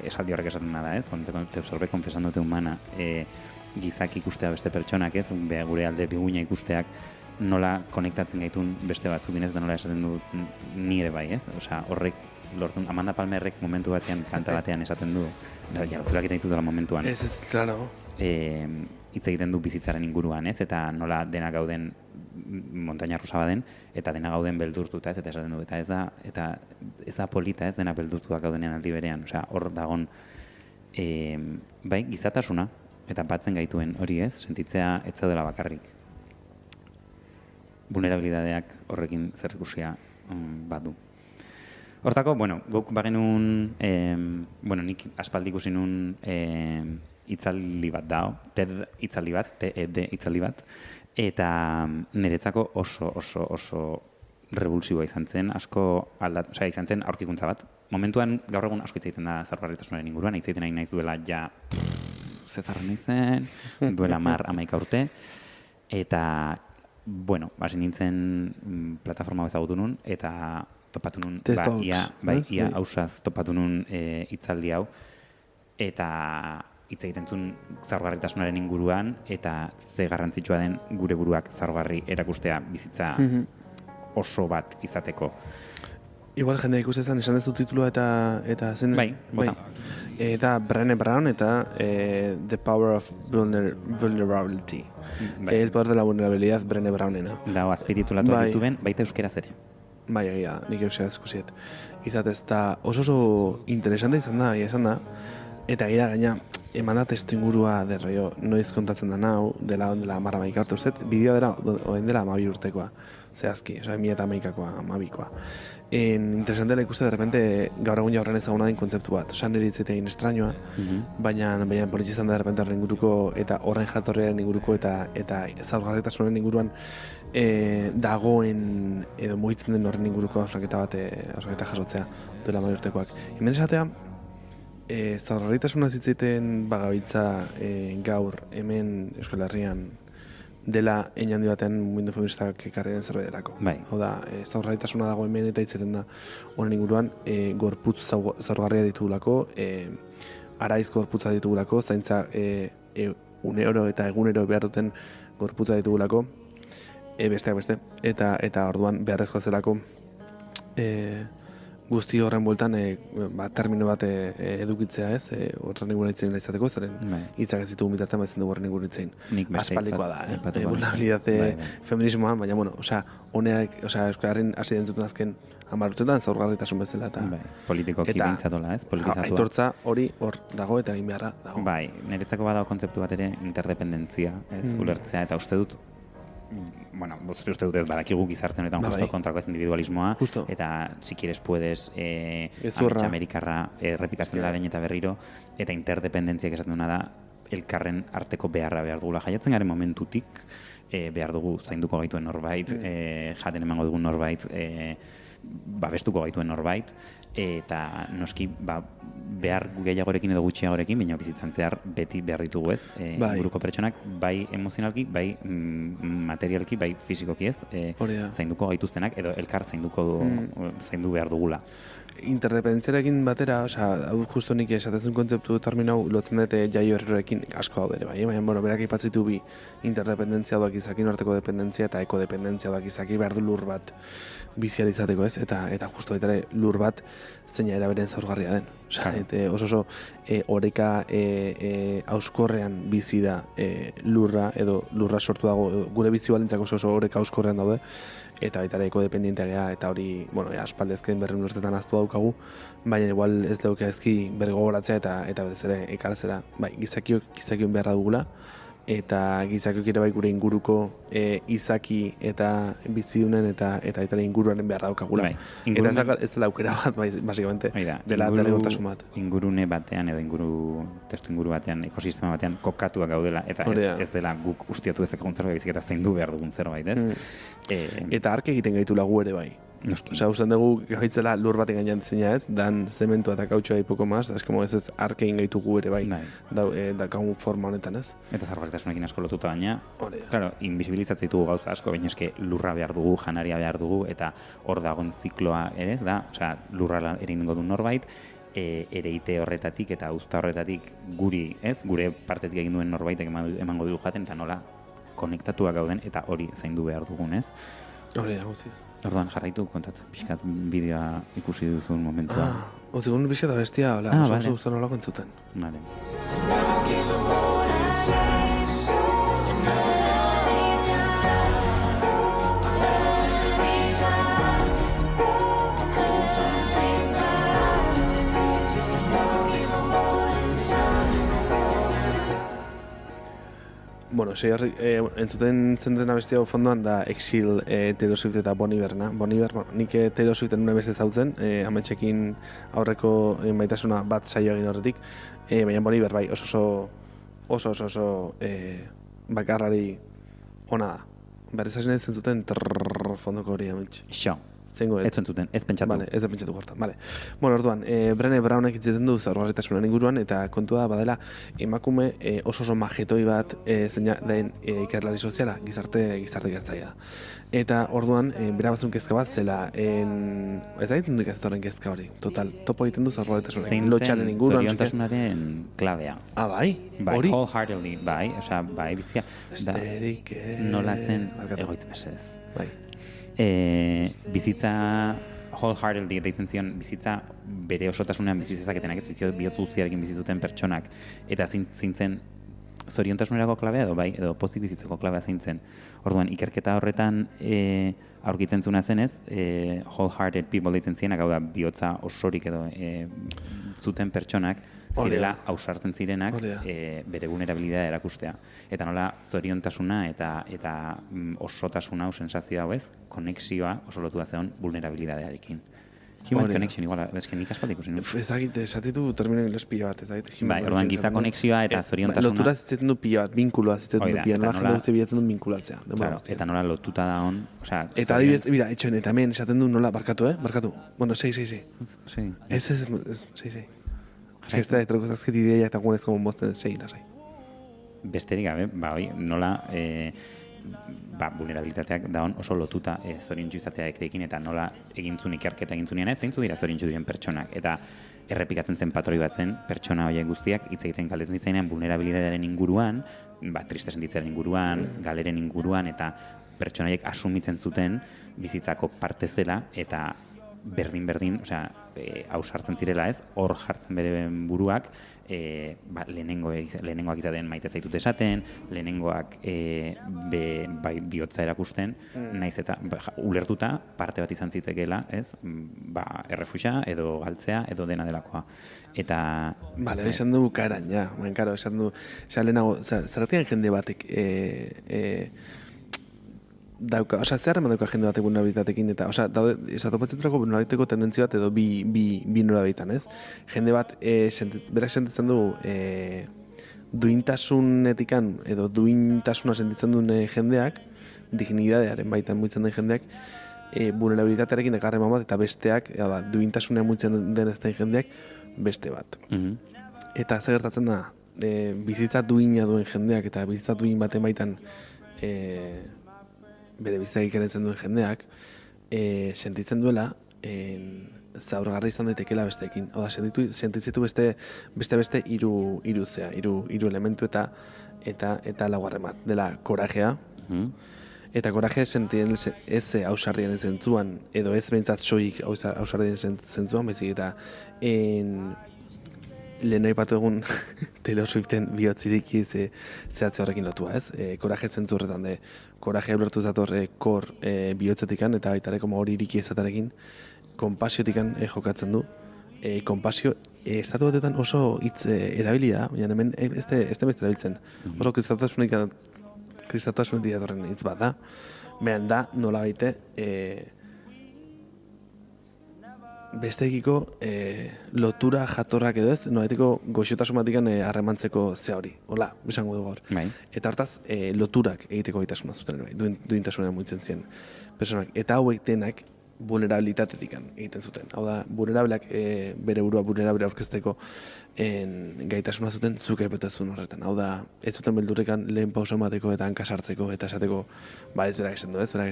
esaldi horrek esaten da, ez? Cuando te observe confesándote humana, gizak ikustea beste pertsonak, ez? Gure alde biguina ikusteak nola konektatzen gaitun beste batzukin, ez? Da nola esaten du ni ere bai, ez? Osea, horrek lortzen, Amanda Palmerrek momentu batean, kanta batean esaten du, jarratzulak egiten ditutela momentuan. Ez, claro. Hitz egiten du bizitzaren inguruan, ez? Eta nola dena gauden montaña rusa baden, eta dena gauden beldurtuta, ez? Eta esaten du, eta ez da polita, ez? Dena beldurtuak gaudenean aldi berean. Osea, hor dagon, bai, gizatasuna, eta batzen gaituen hori, ez? Sentitzea ez zaudela bakarrik. Vulnerabilidadeak horrekin zerrikusia badu. Hortako, bueno, guk bagenun, nik aspaldi ikusi nun hitzaldi bat dao, TED hitzaldi bat, TED hitzaldi bat, eta niretzako oso revulsiboa izan zen, izan zen aurkikuntza bat. Momentuan, gaur egun asko hitz egiten da zaurgarritasunaren inguruan, hitz egiten nahi naiz duela zezarra nahi zen, duela 11 urte, eta, bueno, hasi nintzen plataforma ezagutu nun, eta topatu nun, ia hausaz topatu nun hitzaldi hau, eta hitz egiten zuen zaurgarritasunaren inguruan, eta ze garrantzitsua den gure buruak zaurgarri erakustea bizitza oso bat izateko. Igual jendea ikusten esan ez du titulua eta zen... Bai, bota. Eta Brené Brown eta The Power of Vulnerability. El poder de la vulnerabilidad Brené Brownena. Da, azpititulatu dituen, baita euskeraz ere. Bai, egia, nik euskaraz ikusiet. Izatez, eta oso interesante izan da, eta egia gaina, emana testingurua derroio, noiz kontatzen da nau, dela 11 arte uzet, bideoa dela 12 urtekoa, zehazki, oza, 2011koa, 12koa. Interesantela ikuste, de repente, gaur egun jaurren ezaguna den kontzeptu bat, oza, nire hitzetegin estrañoa, baina politxizan da, de repente, horren inguruko, eta horren jatorrearen inguruko, eta zaurgarritasunaren inguruan, dagoen, edo mugitzen den horren inguruko hausnaketa jasotzea, duela 12 urtekoak. Hemen esatea, zaurgarritasuna zitzeiten bagabiltza gaur hemen Euskal Herrian dela handi batean mugimendu feministak ekarri den zerbait delako. Bai. Hau da, zaurgarritasuna dago hemen eta hitzeten da honen inguruan gorputz zaurgarria ditugulako, araiz gorputza ditugulako, zaintza unero eta egunero behar duten gorputza ditugulako, besteak beste, eta orduan beharrezkoa zelako guzti horren bueltan termino bat edukitzea, ez? Horren inguruan hitzein izateko, zaren hitzak ez ditugu mitartan baitzen dugu horren inguruan hitzein. Aspaldikoa da, vulnerabilidade feminismoan, baina, bueno, honeak, Euskal Herrin hasi dentzuten azken 10 urtetan zaurgarritasun bezala. Politikoki bintzatola, ez? Politizatua. Aitortza hori hor dago eta egin beharra dago. Bai, niretzako badago kontzeptu bat ere interdependentzia, ez? Ulertzea, eta uste dut, uste dut ez badakigu gizarte honetan justo kontrako ez individualismoa, eta si quieres puedes ametsa amerikarra errepikatzen dela behin eta berriro, eta interdependentziak esaten duna da elkarren arteko beharra behar dugula. Jaiatzen garen momentutik behar dugu zainduko gaituen norbait, jaten emango dugun norbait, babestuko gaituen norbait, eta noski behar gehiagorekin edo gutxiagorekin, baina bizitzan zehar beti behar ditugu, ez? Buruko pertsonak, bai emozionalki, bai materialki, bai fisikoki, ez? Zainduko gaituztenak, edo elkar zaindu behar dugula. Interdependentziarekin batera, hau justo nik esatezen kontzeptu terminau lotzen dute jaio errerorekin asko hau dere, baina, berak ipatzitu bi interdependentzia doak izakin arteko dependentzia eta ekodependentzia doak izaki behar du lur bat bizial izateko, ez? Eta justo baita ere lur bat zeina eraberen zaurgarria den. Oso oreka auskorrean bizi da lurra, edo lurra sortu dago, gure bizi balintzak oso oreka auskorrean daude, eta baita ere ekodependientea geha, eta hori, aspaldezken 200 urtetan aztu daukagu, baina igual ez leuke ezki bergogoratzea eta berez ere ekartzera, bai, gizakion beharra dugula, eta gizakiok ere bai gure inguruko izaki eta bizidunen eta aitaren inguruaren beharra daukagula. Bai, Eta ez dela aukera bat, basikamente, dela derrigortasun bat. Ingurune batean edo testu inguru batean, ekosistema batean kokatuak gaudela, eta ez dela guk ustiatu ezakun zerbait, baizik eta zaindu behar dugun zerbait, ez? Eta ark egiten gaitula gu ere bai. Osea, usten dugu gaitzela lur baten gainean zina ez, dan zementua eta kautxoa ipoko maz, ez arke egin gaitu gu ere bai, daukagun forma honetan ez. Eta zarrakitasunekin asko lotuta baina, claro, invisibilizatzen ditugu gauza asko, baina eske lurra behar dugu, janaria behar dugu, eta hor dagoen zikloa ere ez da, osea, lurra eringo du norbait, ereite horretatik eta uzta horretatik guri, ez, gure partetik egin duen norbaitek emango dugu jaten, eta nola konektatuak gauden, eta hori zaindu behar dugun, ez? Hori da, guztiz. Orduan jarraitu kontatzen, pixkat bideoa ikusi duzun momentua. Segun pixkat da bestia, oso guztan nolako entzuten. Vale. Bueno, entzuten zentena bestia fondoan da Exil, Taylor Swift eta Bon Iverna. Bon Iver, nik Taylor Swiften nune beste zautzen, ametxekin aurreko maitasuna bat saio egin horretik, baina Bon Iver bai oso bakarrari ona da. Berriz hasi nahi zentzuten fondoko hori ametx. Xo. Zengo ez zuten, ez pentsatu. Vale, ez da pentsatu gortan, vale. Bueno, orduan, Brené Brownek itzeten du zaurgarritasunan inguruan, eta kontua da badela emakume oso majetoi bat zeina den ikerlari soziala, gizarte gertzaia da. Eta orduan, bera bazun kezka bat zela, ez da ditundik ez horren kezka hori, total, topo egiten du zaurgarritasunan, lotxaren inguruan. Zoriontasunaren klabea. Ah, bai? Bai, wholeheartedly, bai, osea, bai, bizia. Besterik, nola zen, egoitz mesez. Bai. Bizitza wholeheartedly deitzen zion bizitza bere osotasunean bizitzezaketenak ez bihotz guztiarekin bizitzuten pertsonak eta zintzen zoriontasunerako klabea edo pozik bizitzeko klabea zintzen. Orduan, ikerketa horretan aurkitzen zuna zenez, wholehearted people deitzen zienak, hau da, bihotza osorik edo zuten pertsonak zirela ausartzen zirenak bere vulnerabilidadea erakustea. Eta nola zoriontasuna eta osotasuna sensazio hau ez, konexioa oso lotua zeon vulnerabilidadearekin. Human connection, igual, eske nik aspaldi ikusi. Ez dakit, esatitu termino inglés pila bat, ez dakit. Bai, orduan giza konexioa eta zoriontasuna. Lotura zitzen du pila bat, binkuloa zitzen du pila, nola jende guzti bilatzen du binkulatzea. Claro, eta nola lotuta da hon, osea... Eta adibidez, mira, etxoen, eta hemen esaten du nola, barkatu. Bueno, 6. Ez, 6. Ez da, etroko zazket ideia eta guenez como mozten 6, lasai. Besterik gabe, nola... vulnerabilitateak da oso lotuta zoriontsu izatea ekreekin eta nola egintzun ikerketa egintzunean zeintzu dira zoriontsu diren pertsonak eta errepikatzen zen patroi bat zen pertsona horiek guztiak hitz egiten galdetzen ditzaienean vulnerabilitatearen inguruan, triste sentitzearen inguruan, galeren inguruan eta pertsona horiek asumitzen zuten bizitzako parte zela eta berdin, osea, ausartzen zirela ez, hor jartzen bere buruak, lehenengoak izaten maite zaitut esaten, lehenengoak bihotza erakusten, naiz eta ulertuta parte bat izan zitekeela, ez, errefuxa edo galtzea edo dena delakoa. Eta... Bale, esan du bukaeran, ja, karo, esan du, lehenago, zerratian jende batek, dauka, osea, zer harreman dauka jende batek vulnerabilitatekin eta, osea, daude, esatopatzen vulnerabiliteko tendentzia bat edo bi norabitan, ez? Jende bat, berak sentitzen du, duintasunetikan edo duintasuna sentitzen duen jendeak, dignidadearen baitan muitzen den jendeak, vulnerabilitatearekin ekarreman bat eta besteak, duintasunean muitzen den ez den jendeak, beste bat. Eta zer gertatzen da, bizitza duina duen jendeak eta bizitza duin baten baitan, bere bizitza egiten duen jendeak, sentitzen duela, zaurgarri izan daitekela besteekin. Oda, sentitzitu beste hiru elementu eta laugarren bat. Dela, korajea, eta korajea sentien ez ausardiaren zentzuan, edo ez behintzat soik ausardiaren zentzuan, baizik eta lehen aipatu egun Taylor Swiften bihotzirik zehatze horrekin lotua, ez? Koraje zentzu horretan, koraje ulertu zator kor bihotzetikan, eta baita ere hori iriki ezatarekin, konpasiotikan jokatzen du, konpasio, estatu batetan oso hitz erabili da, baina hemen ez beste erabiltzen. Oso kristautasunitik datorren hitz bat da, behan da nola baite besteekiko lotura jatorrak edo ez, nolabaiteko goxotasun batikan harremantzeko zea hori. Hola, esango dugu hor. Bai. Eta hortaz, loturak egiteko gaitasuna zuten, bai, duintasuna mugitzen ziren personak. Eta hauek denak vulnerabilitatetik egiten zuten. Hau da, vulnerableak bere burua vulnerable aurkezteko gaitasuna zuten zuk aipatuzun horretan. Hau da, ez zuten beldurrekan lehen pausa emateko eta hanka sartzeko eta esateko, ba ez berak esan du, ez berak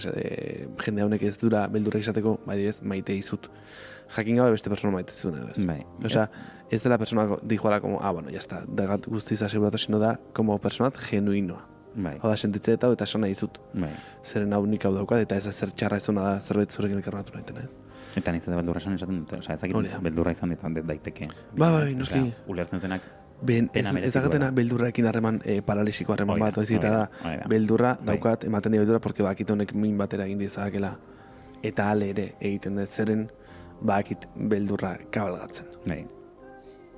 jende honek ez dura beldurrek esateko, ba ez maite izut. Jakin gabe beste persona maite zuen edo ez. Bai. Osea, ez dela persona dijoala como, bueno, ya está, dagat guztiz aseguratu, sino da, como personat genuinoa. Bai. Hau da, sentitze eta esan nahi dizut. Bai. Zeren hau nik hau daukat, eta ez da zer txarra ezona da zerbait zurekin elkarnatu nahi ez. Eta niz eta beldurra esaten dute, osea, ezakit beldurra izan daiteke. Bai, noski. Osea, ulertzen dutenak Ben, ez dagatena beldurraekin harreman paralisiko harreman bat, baizik eta da, beldurra daukat, ematen di beldurra, porque bakit honek min batera egin dizakela. Eta ale ere egiten dut zeren, bakit beldurra kabalgatzen. Bai.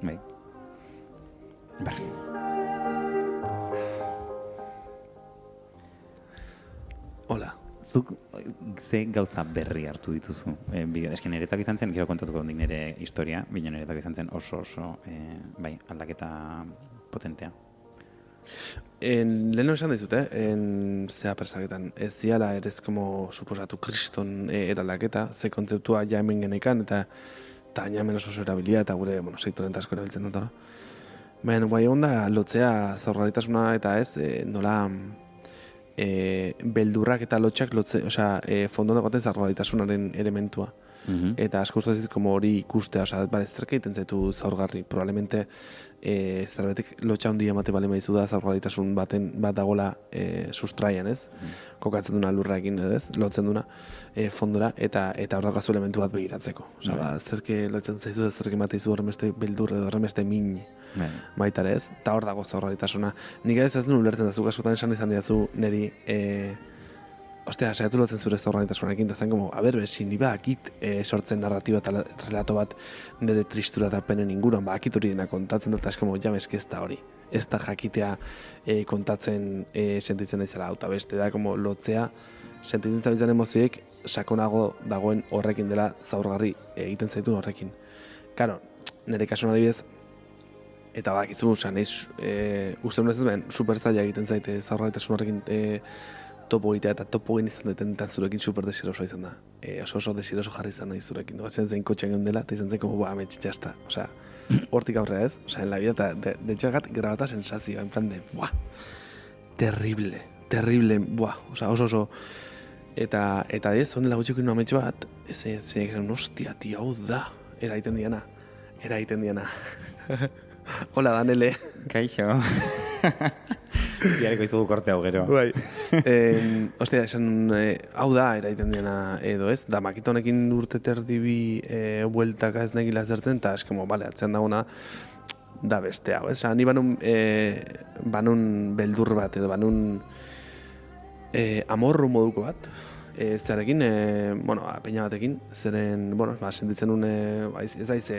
Bai. Barri. Hola. Zuk ze gauza berri hartu dituzu? Eski niretzako izan zen, gero kontatuko dik nire historia, bina niretzako izan zen oso bai, aldaketa potentea. Leheno esan dizut, zea persaketan, ez diala erez como suposatu kriston eraldaketa, ze kontzeptua ja hemen genekan, eta aina hemen oso erabilia, eta gure sektoren asko erabiltzen dut. Baina, guai egon da, lotzea zaurgaditasuna eta ez, nola beldurrak eta lotxak fondon dagoaten zaurgaditasunaren elementua. Eta asko uste dut hori ikustea, ez zerka egiten zaitu zaurgarri, probablemente zerbetek lotxa handia emate bale maizu da zaurgarritasun bat dagola sustraian, ez? Kokatzen duna lurraekin, ez? Lotzen duna fondora, eta hor dakazu elementu bat begiratzeko. Zerke lotzen zaizu, zerke emate izu horremeste beldur edo horremeste min baitare, ez? Eta hor dago zaurgarritasuna. Nik ez nuen ulertzen da, zuk askotan esan izan diazu niri ostea, saiatu lotzen zure zaurgarritasunarekin, eta zen como, bezin, ni akit sortzen narratiba eta relato bat nire tristura eta penen inguruan, akit hori dena kontatzen dut, eta eskomo, jamesk ez da hori. Ez da jakitea kontatzen sentitzen daizela, eta beste da, como lotzea, sentitzen zabitzen emozioek sakonago dagoen horrekin dela zaurgarri egiten zaitun horrekin. Karo, nire kasuan adibidez, eta bakizu, uste nuen ez ben, super zaila egiten zaite zaurgarritasun horrekin topo egitea eta topo egin izan deten eta zurekin super desiroso izan da. Oso desiroso jarri izan nahi zurekin. Dugatzen zen kotxean geundela eta izan zen como, ametxitxasta. Osea, hortik aurrera ez. Osea, en la vida, eta de txagat grabata sensazioa, en plan de, terrible, osea, oso. Eta ez, ondela gutxukin ametxo bat, zen, ostia, tia, hau da, eraiten diana. Hola, Danele. Kaixo. Biareko izugu korte hau gero. Bai. Ostia, esan, hau da, eraiten diena edo ez, da makitonekin urte terdibi bueltaka ez negila zertzen, eta eskemo, bale, atzean dagona, da beste hau, ez? Ni banun beldur bat, edo banun amorru moduko bat, zearekin, peina batekin, zeren, sentitzen nun, ez daiz,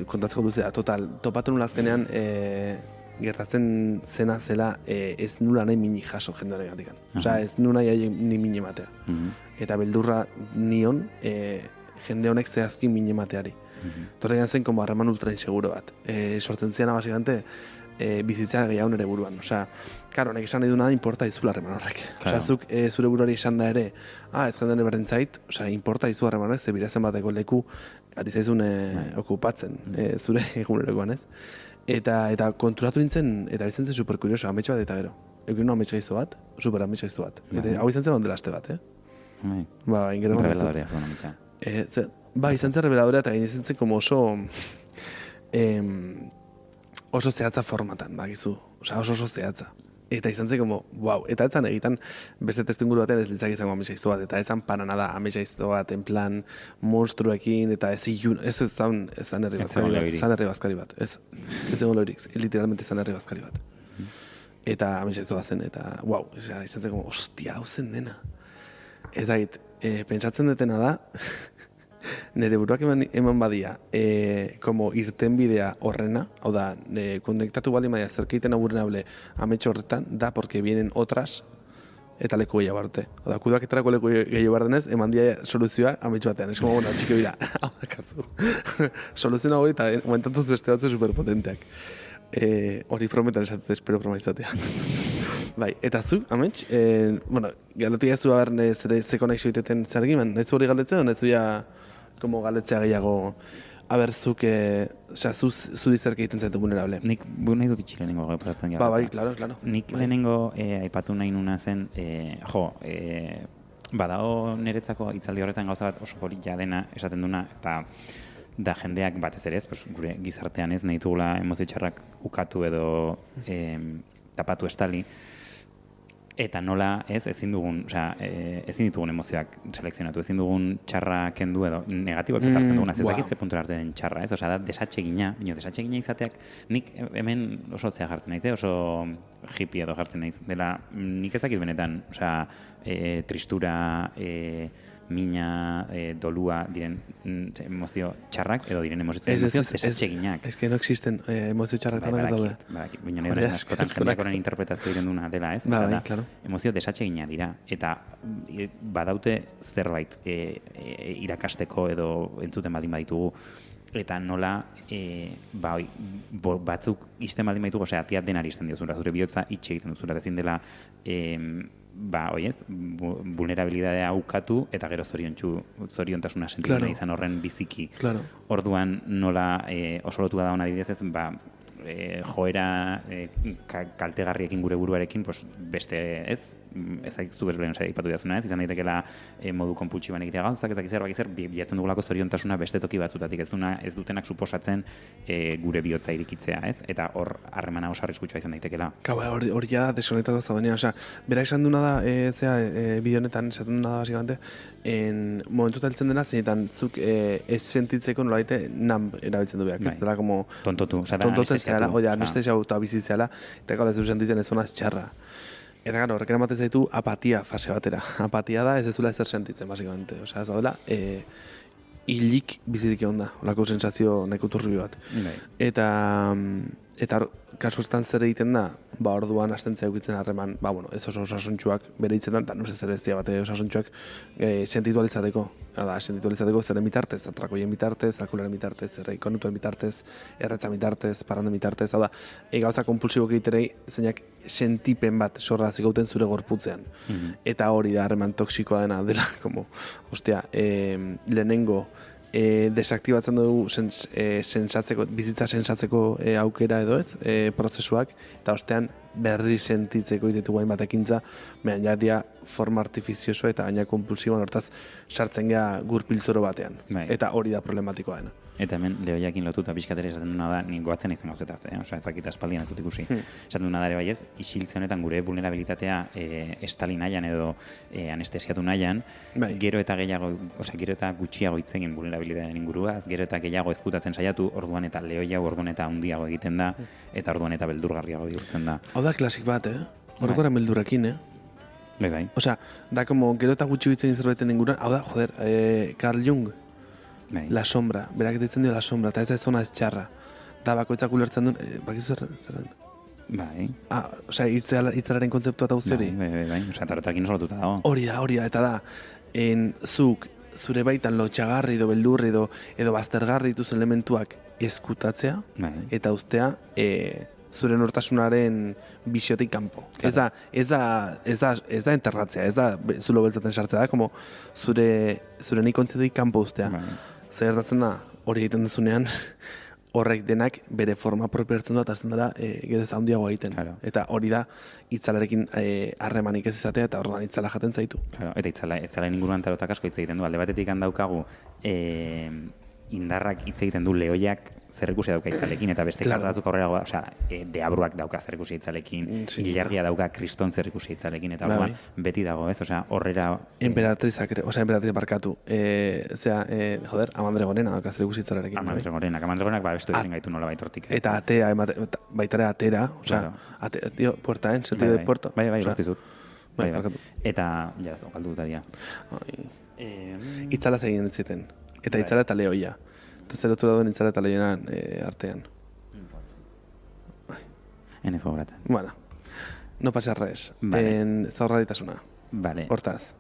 kontatzeko duzea, topatu nun azkenean, gertatzen zena zela ez nula nahi mini jaso jende horregatikan. Osea, ez nula nahi ni mini ematea. Eta beldurra nion jende honek zehazki mini emateari. Torrean zen, como harreman ultra inseguro bat. Sortzen ziana, basikante, bizitzea gehiago nere buruan. Osea, karo, honek esan nahi du nada, importa izula harreman horrek. Osea, zuk zure buruari esan da ere, ez jende berdin zait, osea, importa izu harreman horrek, ze birazen bateko leku, ari zaizun okupatzen zure egunerokoan, ez? Eta konturatu nintzen, eta izan zen super kurioso, ametxe bat eta gero. Ekin no ametxe gaizto bat, super ametxe gaizto bat. Eta hau izan zen ondela aste bat, ingero reveladorea, joan ametxa. Izan zen reveladorea, eta izan zen como oso zehatza formatan, bakizu. Oso zehatza. Eta izan zen como, eta etzan egiten beste testu inguru batean ez litzak izango ametxe gaizto bat, eta etzan para nada ametxe gaizto bat, en plan monstruekin, eta ez zan herri bazkari bat, ez zen loirik, literalmente zan herri bazkari bat. Eta ametxe gaizto bat zen, eta izan zen como, ostia, hau zen dena. Ez dakit, pentsatzen detena da, nire buruak eman badia, como irtenbidea horrena, hau da, konektatu bali maia zerkeiten aburrenable ametxo horretan, da porque vienen otras, eta leku gehiago arte. Oda, kudaketarako leku gehiago behar denez, eman dia soluzioa ametxo batean. Ez como, bueno, txiki bira, hau da kazu. Soluzioa hori eta momentantuz beste batzu superpotenteak. Hori prometan esatez, espero promaizatea. Bai, eta zu, amets, bueno, galatu jazu haber ze konexio iteten zer gimen, nahizu hori galdetzen, nahizu ja, como galetzea gehiago, zuk, osea, zu dizerke egiten zaitu vulnerable. Nik nahi dut itxi lehenengo gaupatzen Ba, bai, claro. Nik lehenengo aipatu nahi nuna zen, badao niretzako hitzaldi horretan gauza bat oso polita dena esaten duna, eta da jendeak batez ere ez, pues, gure gizartean ez, nahi dugula emozio txarrak ukatu edo tapatu estali, eta nola ez, ezin dugun, osea, ezin ditugun emozioak selekzionatu, ezin dugun txarra kendu edo negatiboak hartzen dugun, ez dakit ze puntura arte den txarra, ez? Osea, da desatsegina, desatsegina izateak, nik hemen oso zea jartzen naiz, oso hippie edo jartzen naiz, dela, nik ez dakit benetan, osea, tristura, mina, dolua diren emozio txarrak edo diren emozio desatseginak. Ez que no existen emozio txarrak tanak ez daude. Baina nire askotan jendeak honen interpretazio diren duna dela, ez? Claro. Emozio desatsegina dira. Eta badaute zerbait irakasteko edo entzuten baldin baditugu, eta nola batzuk izten baldin baditugu, osea, atiat denari izten diozura, zure bihotza itxe egiten duzura, ezin dela vulnerabilidadea ukatu eta gero zoriontasuna sentitu nahi izan horren biziki. Claro. Orduan nola oso lotua da hona adibidez ez, joera kaltegarriekin gure buruarekin, pues, beste ez, zu bezbelen ipatu dazuna ez, izan daitekeela modu konpultsiban egitea gauzak, ezak zer, bilatzen dugulako zoriontasuna beste toki batzutatik, ez dutenak suposatzen gure bihotza irikitzea, ez? Eta hor harremana oso arriskutsua izan daitekeela. Hori ja deskonektatu zabaina, osea, berak esan duna da, bideo honetan esaten duna da, basikamente, momentu heltzen dena, zeinetan zuk ez sentitzeko nolaite namb erabiltzen du behar, ez dela, como... Tontotzen zehala, anestesia eta bizitzeala, eta gara ez du sentitzen ez zona txarra. Eta gara, horrek eramaten zaitu apatia fase batera. Apatia da ez duzula ezer sentitzen, basikamente. Osea, ez daudela, hilik bizirik egon da, olako sensazio nahiko turri bat. Eta kasu hortan zer egiten da, orduan astentzea eukitzen harreman, ez oso osasuntxuak bere hitzetan, eta nuz ez ere ez dira bate osasuntxuak sentitualizateko. Sentitualizateko zeren bitartez, atrakoien bitartez, alkularen bitartez, konutuen bitartez, erretza bitartez, parranden bitartez, hau da, gauza konpulsibok egiterei zeinak sentipen bat sorra zikauten zure gorputzean. Eta hori da harreman toksikoa dela, como, ostia, lehenengo, desaktibatzen dugu bizitza sensatzeko aukera edo ez, prozesuak, eta ostean berri sentitzeko ditugu hainbat ekintza, behan jatia forma artifizioso eta gaina kompulsiboan hortaz sartzen gea gurpilzoro batean. Eta hori da problematikoa dena. Eta hemen lehoiakin lotuta pixkatera esaten duna da, nik goatzen izan gauzetaz, osea ez dakit aspaldian ez dut ikusi. Esaten duna da ere baiez, isiltze honetan gure vulnerabilitatea estali nahian edo anestesiatu nahian, gero eta gutxiago hitz egin vulnerabilitatearen inguruaz, gero eta gehiago ezkutatzen saiatu, orduan eta lehoia orduan eta handiago egiten da, eta orduan eta beldurgarriago bihurtzen da. Hau da klasik bat, Orokorren beldurrekin, Bai. Osea, da como gero eta gutxi hitzen zerbaiten inguruan, hau da, joder, Carl Jung, La sombra, berak ditzen dio la sombra, eta ez da zona ez txarra. Da bakoitzak ulertzen duen, bakizu zer den? Bai. Osea, hitzalaren kontzeptua eta guzti hori? Bai, osea, tarotakin oso lotuta dago. Hori da, eta da, zuk, zure baitan lotxagarri edo beldurri edo baztergarri dituzen elementuak eskutatzea, eta ustea, zure nortasunaren bisiotik kanpo. Claro. Ez da enterratzea, ez da zulo beltzaten sartzea, da, como zure nikontzetik kanpo ustea. Zer gertatzen da, hori egiten duzunean, horrek denak bere forma propia hartzen du eta azten dela gero ez handiagoa egiten. Claro. Eta hori da, itzalarekin harremanik ez izatea eta orduan itzala jaten zaitu. Claro. Eta itzalaren inguruan tarotak asko hitz egiten du. Alde batetik handaukagu indarrak hitz egiten du lehoiak zerrikusia dauka itzalekin, eta beste karta batzuk aurrera, osea, deabruak dauka zerrikusia itzalekin, ilargia dauka kriston zerrikusia itzalekin, eta orduan beti dago, ez? Osea, horrera... Emperatriz barkatu. Amandre Gorena dauka zerrikusia itzalarekin. Amandre Gorenak bestu egin gaitu nola baitortik. Eta atea, baitare atera, osea, puerta, sentido de puerto. Bai, guztizut. Eta, ja, galdu dutaria. Itzalaz egin ditziten. eta itzala eta lehoia. Eta zer lotura duen itzala eta lehoia artean. Enez gogoratzen. Bueno, no pasa res. Vale. Zaurgarritasuna. Vale. Hortaz.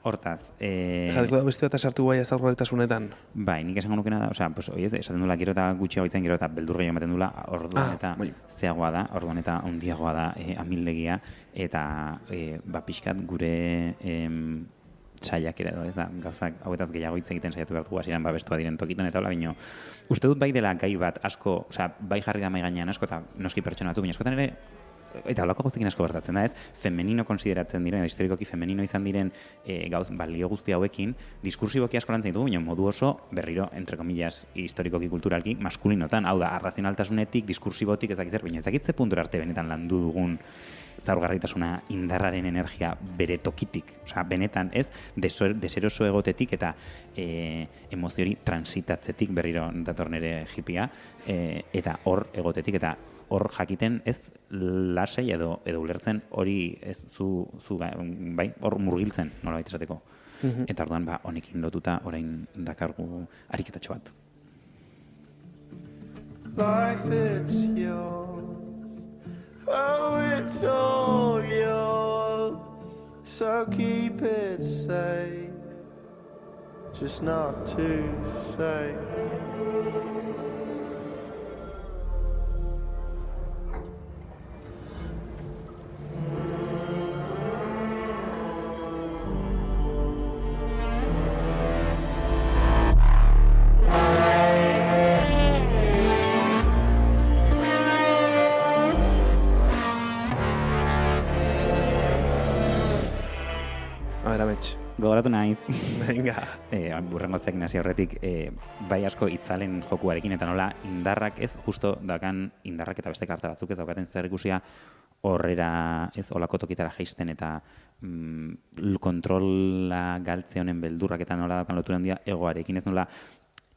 Hortaz. Jateko da beste bat sartu guai zaurgarritasunetan? Bai, nik esango nukena da, osea, pues, oiez, esaten dula gero eta gutxiago itzen, gero eta beldur gehiago ematen dula, orduan eta bai. zeagoa da, orduan eta handiagoa da amildegia, eta pixkat gure saiak ere edo, ez da, gauzak hauetaz gehiago hitz egiten saiatu behar dugu hasieran babestua diren tokitan, eta hola, bino, uste dut bai dela gai bat asko, osea, bai jarri da mai gainean asko, eta noski pertsona batzuk, baina askotan ere, eta holako guztekin asko gertatzen da, ez? Femenino konsideratzen diren, historikoki femenino izan diren balio guzti hauekin, diskursiboki asko lantzen dugu, baina modu oso berriro, entre comillas, historikoki kulturalki, maskulinotan, hau da, arrazionaltasunetik, diskursibotik, ezakitzer, baina ezakitze puntura arte benetan landu dugun zaurgarritasuna indarraren energia bere tokitik, osea, benetan, ez, deseroso egotetik eta emoziori transitatzetik berriro dator nere hippia, eta hor egotetik, eta hor jakiten ez lasei edo ulertzen hori ez zu bai, hor murgiltzen, nolabait esateko. Eta orduan, honekin lotuta orain dakargu ariketatxo bat. Life it's yours, oh it's all yours, so keep it safe, just not too safe. Gogoratu naiz. Venga. Burrengo zekin hasi horretik, bai asko itzalen jokuarekin, eta nola indarrak ez, justo dakan indarrak eta beste karta batzuk ez daukaten zer ikusia horrera ez olako tokitara jaisten eta kontrola galtze honen beldurrak eta nola dakan lotura handia egoarekin, ez nola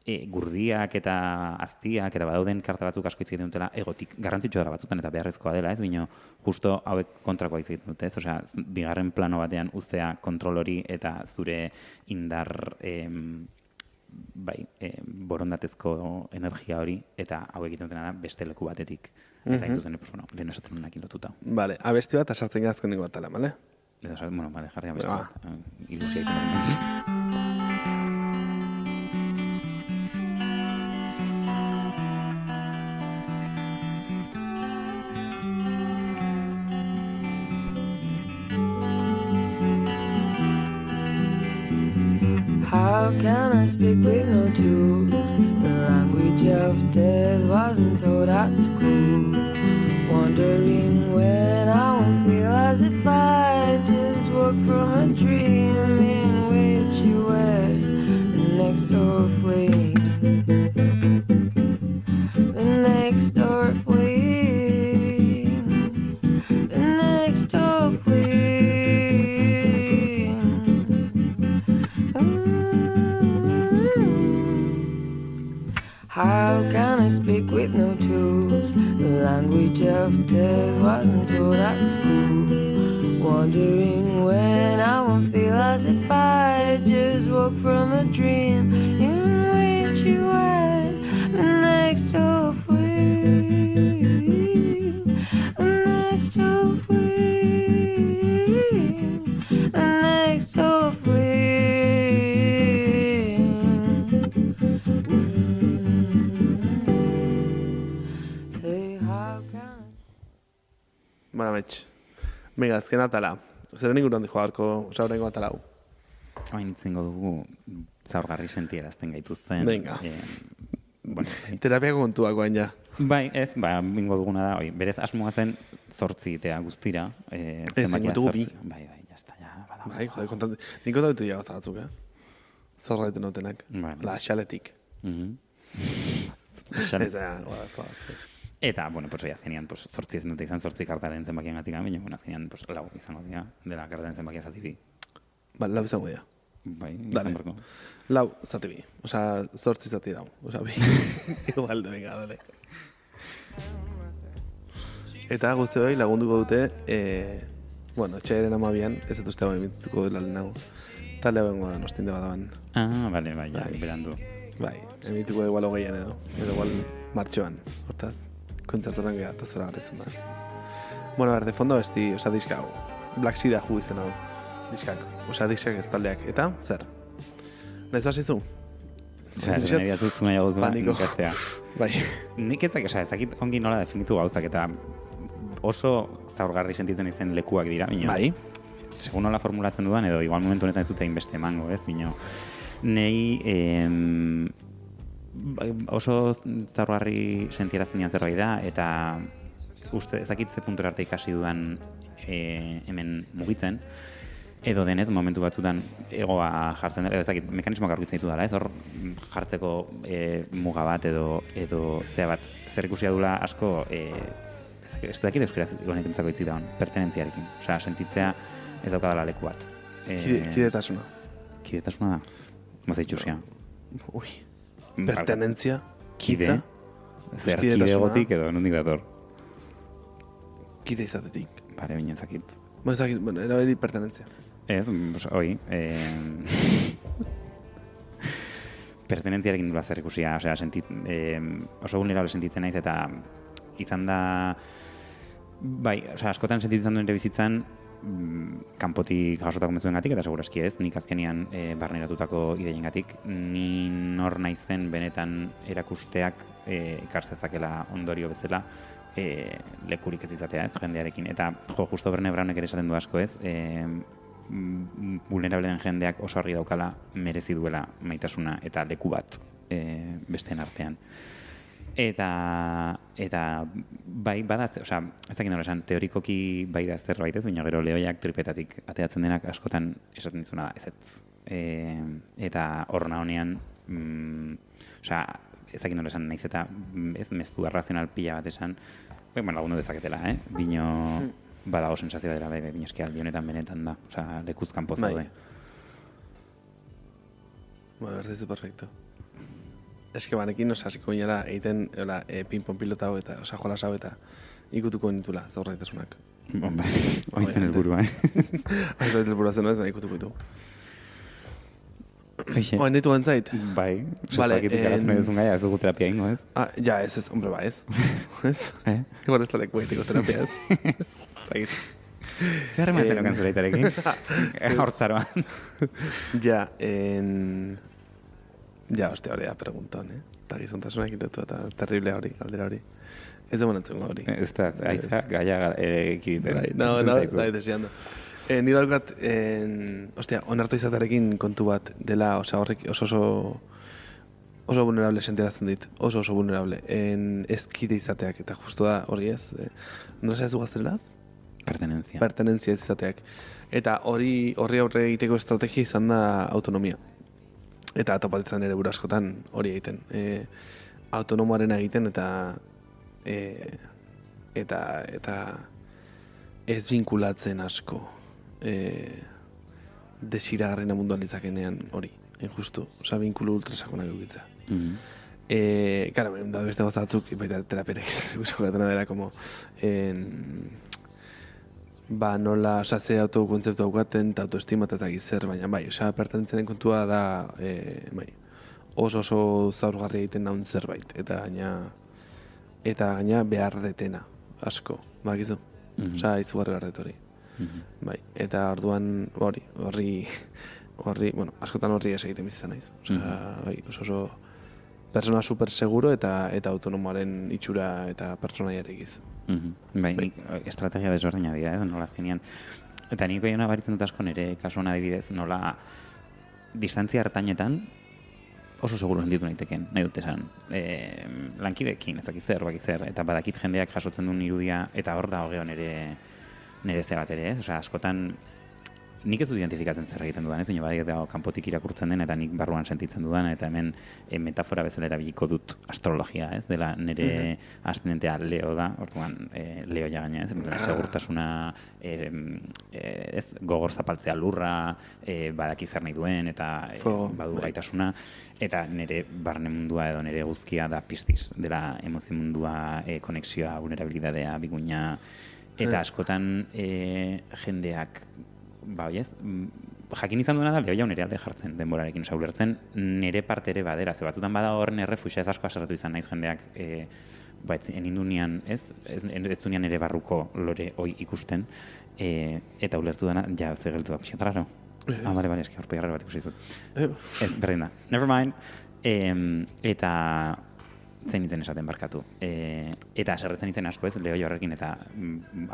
gurdiak eta aztiak eta badauden karta batzuk asko hitz egiten dutela egotik garrantzitsua dela batzutan eta beharrezkoa dela, ez, bino justo hauek kontrakoa hitz egiten dute, ez, osea, bigarren plano batean uztea kontrol hori eta zure indar borondatezko energia hori, eta hau egiten dutena da beste leku batetik. Eta intzuzen, lehen esaten honekin lotuta. Vale, abesti bat asartzen gazkeneko batala, bale? Bueno, vale, jarri abesti bat. Ilusia egiten dut. How can I speak with no tools? The language of death wasn't taught at school. Wondering when I won't feel as if I just woke from a dream in which you were the next door flame. The next door flame. The next door flame. How can I speak with no tools? The language of death wasn't taught at school. Wondering when I won't feel as if I just woke from a dream in which you were the next door flame. The next door flame. The next door flame. Bara, metx. Venga, azken atala. Zer ningun handi joarko saurengo atala hau? Hain itzengo dugu zaurgarri sentierazten gaituzten. Venga. Bueno, Terapiako kontuak guain ja. bai, ez, bingo duguna da, berez asmoa zen 8 itea guztira. Zenbat dugu bi. Bai, jazta, ja, bada. Bai, joder, kontatu. Nik kontatu ja gauza batzuk, Zorra egiten notenak. La xaletik. Ez da, guadaz. Eta, bueno, pues oia, azkenean, 8 ez dute izan 8 kartaren zenbakian gatik, baina, bueno, azkenean, lau izango dira, dela kartaren zenbakia zatibi. Ba, lau izango dira. Bai, Dale. izan barko. Lau zatibi. Osa, 8 zati dau. Osa, bi. Igual, venga, dale. Eta guzti hori lagunduko dute, bueno, txairen amabian, ez dut uste mitzuko dela lehenago. Talde bengo da, nostinde badaban. Bale, bai, ja, Bai. berandu. Bai, emituko igual hogeian edo igual martxoan, hortaz, kontzerturan geha, eta zora garritzen da. Bueno, de fondo besti, oza, diska hau, Black Sea da ju izena du, diskak, oza, diskak ez taldeak, eta, zer? Nahiz hasizu? Osea, ez nahi diatuz nahiago zuen Paniko. ikastea. Bai, Nik ezakit ongi nola definitu gauzak eta oso zaurgarri sentitzen izen lekuak dira, bino. bai, Segun nola formulatzen dudan, edo igual momentu honetan ez dute inbeste emango, ez, bino. Nei oso zaurgarri sentierazten nian zerbait da, eta uste ezakit ze puntura arte ikasi dudan hemen mugitzen, edo denez momentu batzutan egoa jartzen dela, edo ezakit mekanismoak aurkitzen ditu dela, ez hor jartzeko muga bat edo zea bat zer ikusia dula asko ez dakit euskaraz honek entzako hitzik dagoen, pertenentziarekin. Osea, sentitzea ez daukadala leku bat. kidetasuna. Kidetasuna da? Moza itxusia. Ui, pertenentzia, Kide? hitza, Zer, kidetasuna. kidegotik edo nondik dator? kide izatetik. Bare, bine ezakit. Bueno, erabili pertenentzia. Ez, hoi, pertenentziarekin dula zer ikusia, osea, oso vulnerable sentitzen naiz eta izan da, bai, osea, askotan sentitzen duen ere bizitzan, kanpotik jasotako mezuengatik eta segurazki ez, nik azkenian barneratutako ideiengatik, ni nor naizen benetan erakusteak ikarzezakela ondorio bezala, lekurik ez izatea ez, jendearekin. Eta, justo Brené Brownek ere esaten du asko ez, vulnerable den jendeak oso argi daukala merezi duela maitasuna eta leku bat besteen artean. Eta bai, bada, osea, ez dakit nola esan, teorikoki bai da zerbait ez, baina gero lehoiak tripetatik ateatzen denak askotan esaten dizuna da, ezetz. Eta horna honean, osea, ez dakit nola esan, nahiz eta ez mezu arrazional pila bat esan, bueno, lagundu dezaketela, bino badago sensazioa dela, bino eski aldi honetan benetan da, osea, lekuz kanpo zaude. Bueno, berdizu perfecto. Ez que banekin, hasiko ginela egiten ping-pong pilota hau eta, jolas hau eta ikutuko nitula, zaurraitasunak. Oizen helburua, Oizen helburua zen, ez, baina ikutuko ditu. Oixe. Oain ditu gantzait? Bai, Vale, sofakitik garatzen nahi duzun gaia, ez dugu terapia ingo, ez? Ja, ez, hombre, ba, ez. Ez? Igual ez da leku egiteko terapia, ez? Zagit. Zer rematzen okan zureitarekin? Hortzaroan. Ja, hostia, hori da pregunton, Eta gizontasunak iretu eta terrible hori, galdera hori. Ez da entzungo hori. Ez da, aiza, gaia ekiditen. Bai, nahi desiando. Ni daukat, hostia, onartu izatearekin kontu bat dela, horrek oso vulnerable sentierazten dit, oso vulnerable. Ezkide izateak, eta justu da hori ez. Nola ez du gazteleraz? Pertenentzia. Pertenentzia ez izateak. Eta horri aurre egiteko estrategia izan da autonomia. Eta topatzen ere askotan hori egiten. Autonomoaren egiten eta ez binkulatzen asko desiragarrena munduan litzakenean hori, justu. Osa, binkulu ultrasakonak eukitza. Kara, da beste gozta batzuk, baita terapiarek izaneko gatena dela, como nola, osa, ze autokontzeptu daukaten, eta autoestima eta gizzer, baina bai, osa, pertenentzaren kontua da, bai, oso zaurgarri egiten naun zerbait, eta gaina behar detena, asko, bakizu, osa, izugarri behar det hori. Bai, eta orduan, horri, bueno, askotan horri ez egiten bizizan naiz, osa, bai, oso persona super seguro eta autonomoaren itxura eta personaiarekiz. Bai, nik estrategia desberdina dira, nola azkenean. Eta niko jona baritzen dut asko nire kasuan adibidez, nola distantzia hartainetan oso seguro sentitu naiteken, nahi dut esan. Lankidekin, ezakit zer, eta badakit jendeak jasotzen duen irudia, eta hor da hogeo nire ze bat ere, ez? Osea, askotan nik ez dut identifikatzen zer egiten dudan, ez? Baina badik dago kanpotik irakurtzen den eta nik barruan sentitzen dudan, eta hemen metafora bezala erabiliko dut astrologia, ez? Dela nire ascendentea Leo da, orduan Leo ja gaina, ez? Segurtasuna, ez? Gogor zapaltzea lurra, badaki zer nahi duen, eta badu gaitasuna, eta nire barne mundua edo nire guzkia da Piscis, dela emozio mundua, konexioa, vulnerabilidadea, biguina, eta askotan jendeak, ba, ez, jakin izan duena da, lehoia nire alde jartzen denborarekin, osa, ulertzen nire parte ere badera, ze batzutan bada horren errefuxa ez asko aserratu izan naiz jendeak, enindunean, ez dunean ere barruko lore hoi ikusten, eta ulertu dena, ja, ze geltu da, pixkat raro. Bale, eski aurpegi raro bat ikusi dut. Ez, berdin da, never mind. Eta zein itzen esaten barkatu. Eta aserretzen itzen asko ez, lehoi horrekin, eta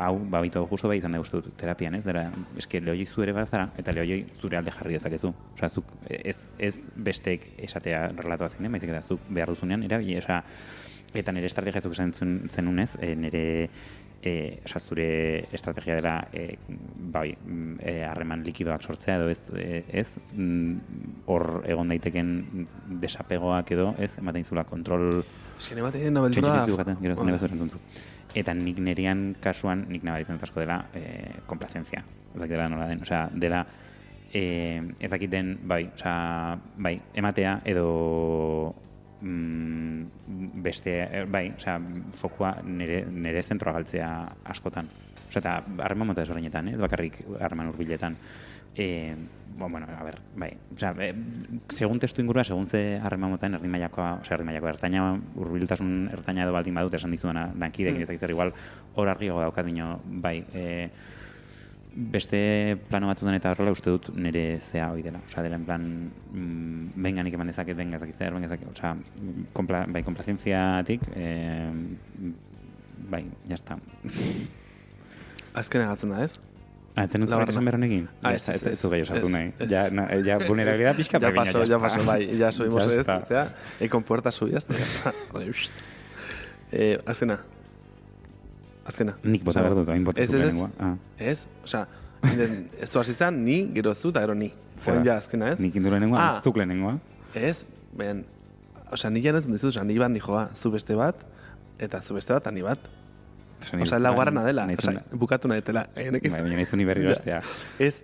hau, babitu justo bai izan da guztut terapian, ez? Dara, eske lehoi zu ere bazara, eta lehoi zure alde jarri dezakezu. Osa, zuk ez besteek esatea relatoa zein, baizik eta zuk behar duzunean, eta nire estrategia zuk zenunez, nire zure estrategia dela harreman likidoak sortzea edo ez hor egon daiteken desapegoak edo ez ematen izula kontrol txintxintzu eta nik nerian kasuan nik nabaritzen dut asko dela komplazentzia ez dakit dela nola den, osea dela ez dakit den ematea edo beste, fokua nire zentroa galtzea askotan. Osea, eta harreman mota desberdinetan, ez bakarrik harreman hurbiletan. Segun testu ingurua, segun ze harreman motan erdi mailakoa ertaina, hurbiltasun ertaina edo baldin badut esan dizudana lankidekin ezakitzera igual hor argiago daukat bino, beste plano batzutan eta horrela uste dut nire zea hoi dela. Osea, dela en plan, benganik eman dezaket, bengazakitzea, osea, komplazentziatik, jazta. Azken egatzen da, ez? Eten dut zabetan berronekin? Ez du gehiago sartu nahi. Ja, vulnerabilidad pixka ya paso, ya subimos esto, con puertas subidas, ya está. Azkena. Nik bota behar dut, hain bota zuk lehenengoa. Ez, osea, ez du hasizan, ni, gero zu, eta gero ni. Zuen ja azkena, ez? Nik indu lehenengoa, zuk lehenengoa. Ez, osea, ni janatzen dizut, osea, ni bat nijoa, zu beste bat, eta zu beste bat, eta ni bat. Osea, laugarrena dela, osea, bukatu nahi dela. Baina nahi zu ni berriro estea. Ez.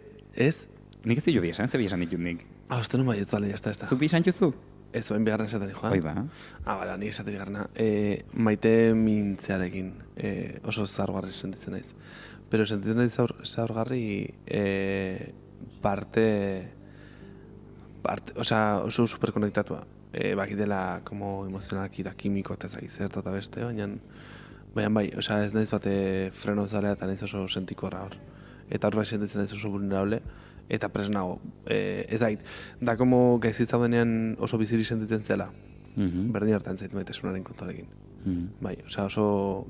Nik ez dio biesan, ze biesan ditut nik. Uste nun bai, ez bale, jazta. Zuk biesan juzu? Ez, oen bigarren esaten dijoa. Hoi ba. Bala, nik esate bigarrena. Maite mintzearekin oso zaurgarri sentitzen naiz. Pero sentitzen naiz zaurgarri oso superkonektatua. Bakitela como emozionalki eta kimiko eta ezagik zertu eta beste, baina osea ez naiz bate freno zalea eta naiz oso sentikorra hor. Eta hor bai sentitzen naiz oso vulnerable. Eta presnago, ez ait, da como gaizitza denean oso biziri sentitzen zela, berdin hartan zait maitesunaren kontorekin. Oso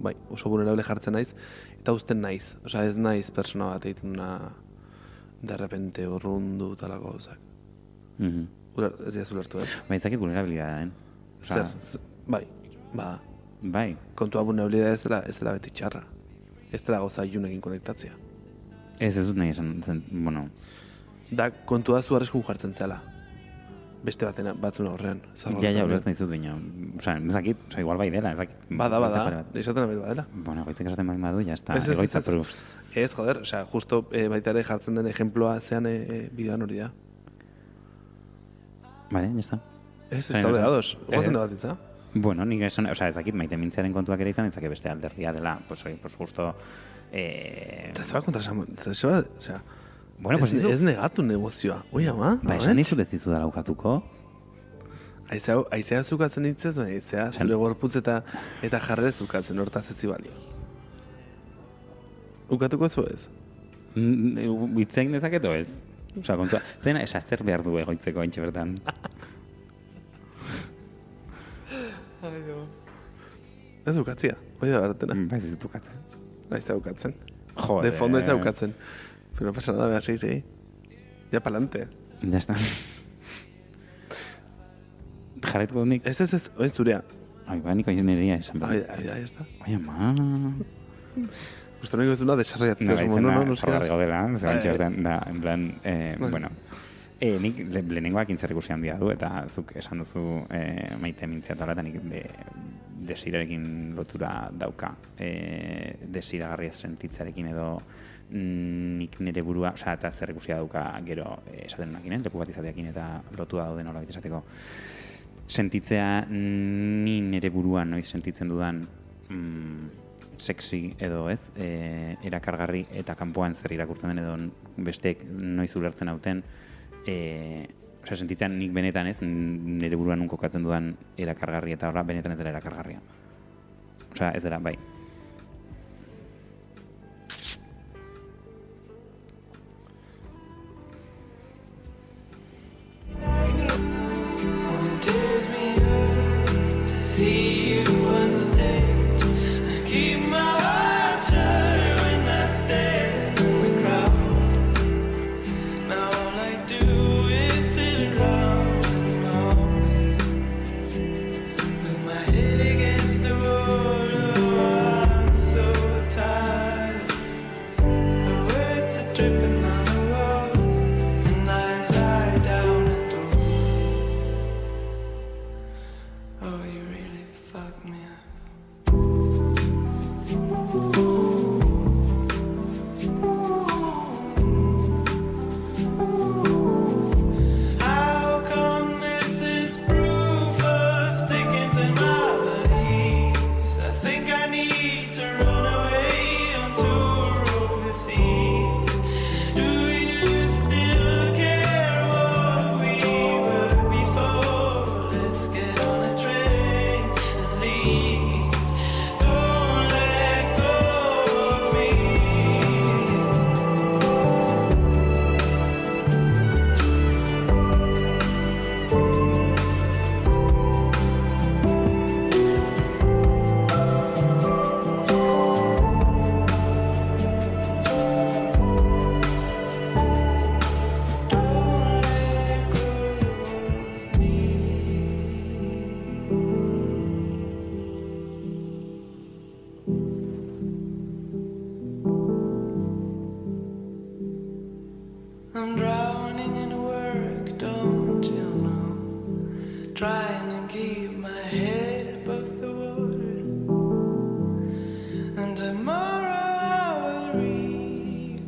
vulnerable jartzen naiz, eta uzten naiz. Osea, ez naiz persona bat egiten duna de repente urrundu talako gauzak. Ez dira zulertu, ez? Ezakit vulnerabilidad, Zer, bai. Kontua vulnerabilidad ez dela beti txarra. Ez dela gauza ilunekin konektatzea. Ez dut nahi esan, bueno... Da, kontua zu arreskun jartzen zela. Beste batzuna horrean. Ja, ulertzen dizut baina. Osa, ezakit, igual bai dela, ezakit. Bada. Esaten abel badela. Bueno, goitzek esaten bai badu, ya está, egoitza proofs. Ez, joder, osea, justo baita ere jartzen den ejemploa zean bideoan hori da. Vale, ya está. Ez zaude ados, guazen da bat itza. Bueno, nik esan, osea, ezakit maite mintzearen kontuak ere izan, ezakit beste alderdia dela, pues justo... Eta zeba kontra esan, osea... Bueno, pues ez negatu negozioa. Oi, ama? Ba, esan dizut ez dizu dara ukatuko. Aizea zukatzen ditzez, aizea zure gorputz eta jarrere zukatzen, hortaz ez zibalio. Ukatuko zu ez? Itzein dezaketo ez? Osa, kontua, zena esazer behar du egoitzeko haintxe bertan. Ez ukatzia, hoi da baratena. Ba, ez dut ukatzen. Aizea ukatzen. Joder. De fondo aizea ukatzen. Pero no pasa nada, vea, sí. Ya pa'lante. Ya está. Jarretuko dut nik? Ez, oin zurea. Ai, ba, niko ingenieria esan behar. Ai, ya está. Ai, ama. Uste nik ez duna desarrollatzen. No, forgarri gaudela, zebantxe bertan, da, en plan, bueno. Nik lehenengoak intzerrikusi handia du, eta zuk esan duzu maite mintzea eta nik desirarekin lotura dauka. Desiragarria sentitzarekin edo nik nire burua, osea, eta zer ikusia dauka gero esaten nakinen, leku bat izateakin eta lotua dauden hola bat esateko. Sentitzea ni nire burua noiz sentitzen dudan sexy edo ez, erakargarri eta kanpoan zer irakurtzen den edo besteek noiz ulertzen hauten, osea, sentitzen nik benetan ez, nire buruan nun kokatzen dudan erakargarri eta horra benetan ez dela erakargarria. Osea, ez dela, bai. Tears me up to see you on stage. I keep my heart shut when I stand in the crowd. Now all I do is sit around and always with my head against the wall. Oh, I'm so tired. The words are dripping on the walls, and eyes lie down at the oh, you really fucked me up. How come this is proof of sticking to my beliefs? I think I need to run away on tour overseas. Do you still care what we were before? Let's get on a train and leave. Don't let go of me. Don't let go of I'm drowning in work, don't you know? Trying to keep my head above the water. And tomorrow I will reap.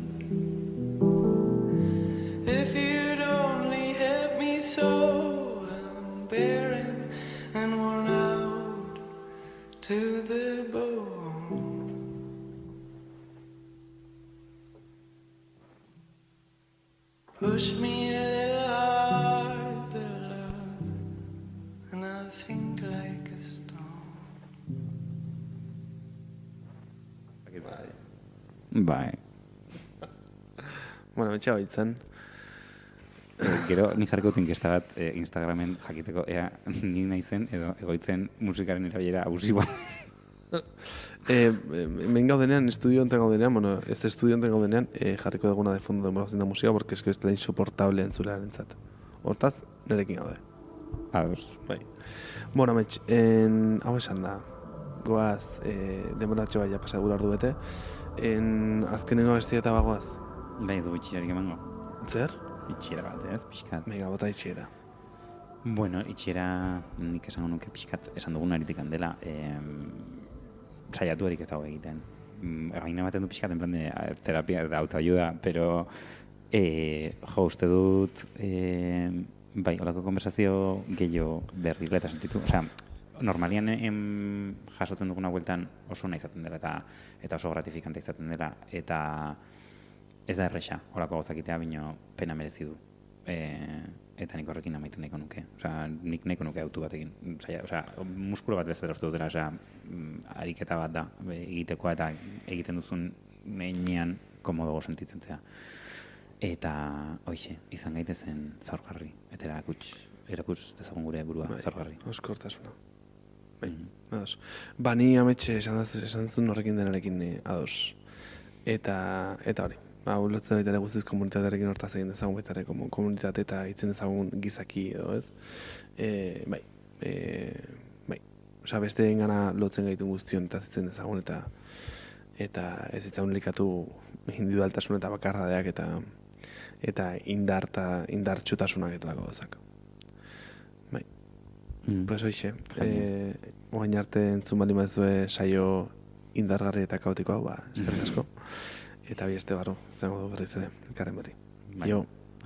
If you'd only help me so, I'm barren and worn out to the bone. Push me a little hard to love, and I'll sink like a stone. Bai. Bueno, betxe baitzen. Gero, ni jarriko dut inkesta bat Instagramen jakiteko ea ni naizen edo egoitzen musikaren erabilera abusiboa. Hemen gaudenean, estudio enten gaudenean, bueno, ez estudio enten gaudenean, jarriko duguna de fondo demorazien da musika, porque es que ez da insoportable entzulearen zat. Hortaz, nerekin gaude. Ados. Bai. Bueno, amets, hau esan da, goaz, demoratxo baina pasa gura ordu bete, azkenengo bestia eta bagoaz. Bai, ez dugu itxirarik emango. Zer? Itxiera bat, ez? Pixkat. Mega, bota itxiera. Bueno, itxiera nik esango nuke pixkat esan dugun aritik handela, saiatu erik ez dago egiten. Gaina ematen du pixkat en plan de terapia de autoayuda, pero jo, uste dut bai, holako konversazio gehiago berrila eta sentitu, osea, normalian jasotzen duguna bueltan oso nahi izaten dela eta oso gratifikante izaten dela eta ez da erresa, holako gauzakitea bino pena merezi du. Eta nik horrekin amaitu nahiko nuke. Osea, nik nahiko nuke autu batekin. Osea, muskulo bat bezala uste dutela, osea, ariketa bat da, egitekoa eta egiten duzun nenean komodo sentitzen zea. Eta, hoixe, izan gaitezen zaurgarri. Eta erakuts dezagun gure burua zaurgarri. Oskortasuna. Bai, ados. Ni ametxe esan zuen horrekin denarekin ados. Eta hori. Ulertzen baita ere guztiz komunitatearekin hortaz egin dezagun baita ere komunitate eta itzen dezagun gizaki edo, ez? Bai. Osa, besteen gana lotzen gaitun guztion eta zitzen dezagun eta ez ditzagun likatu individualtasun eta bakarradeak eta indartxutasunak eta lako dozak. Bai. Pues hoxe, oain arte entzun bali mazue saio indargarri eta kaotiko hau, eskerrik asko. Eta bi este barru, zango du berriz ere, elkarren berri. Jo.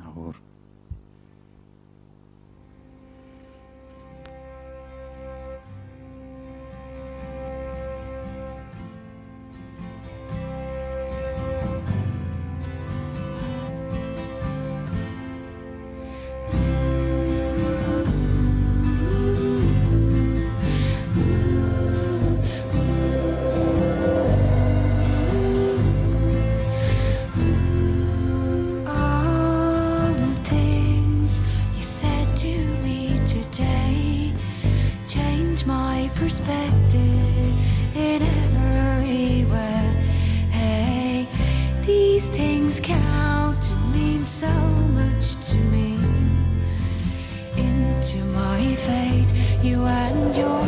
Agur. perspective in every way. Hey, these things count and mean so much to me. Into my fate, you and your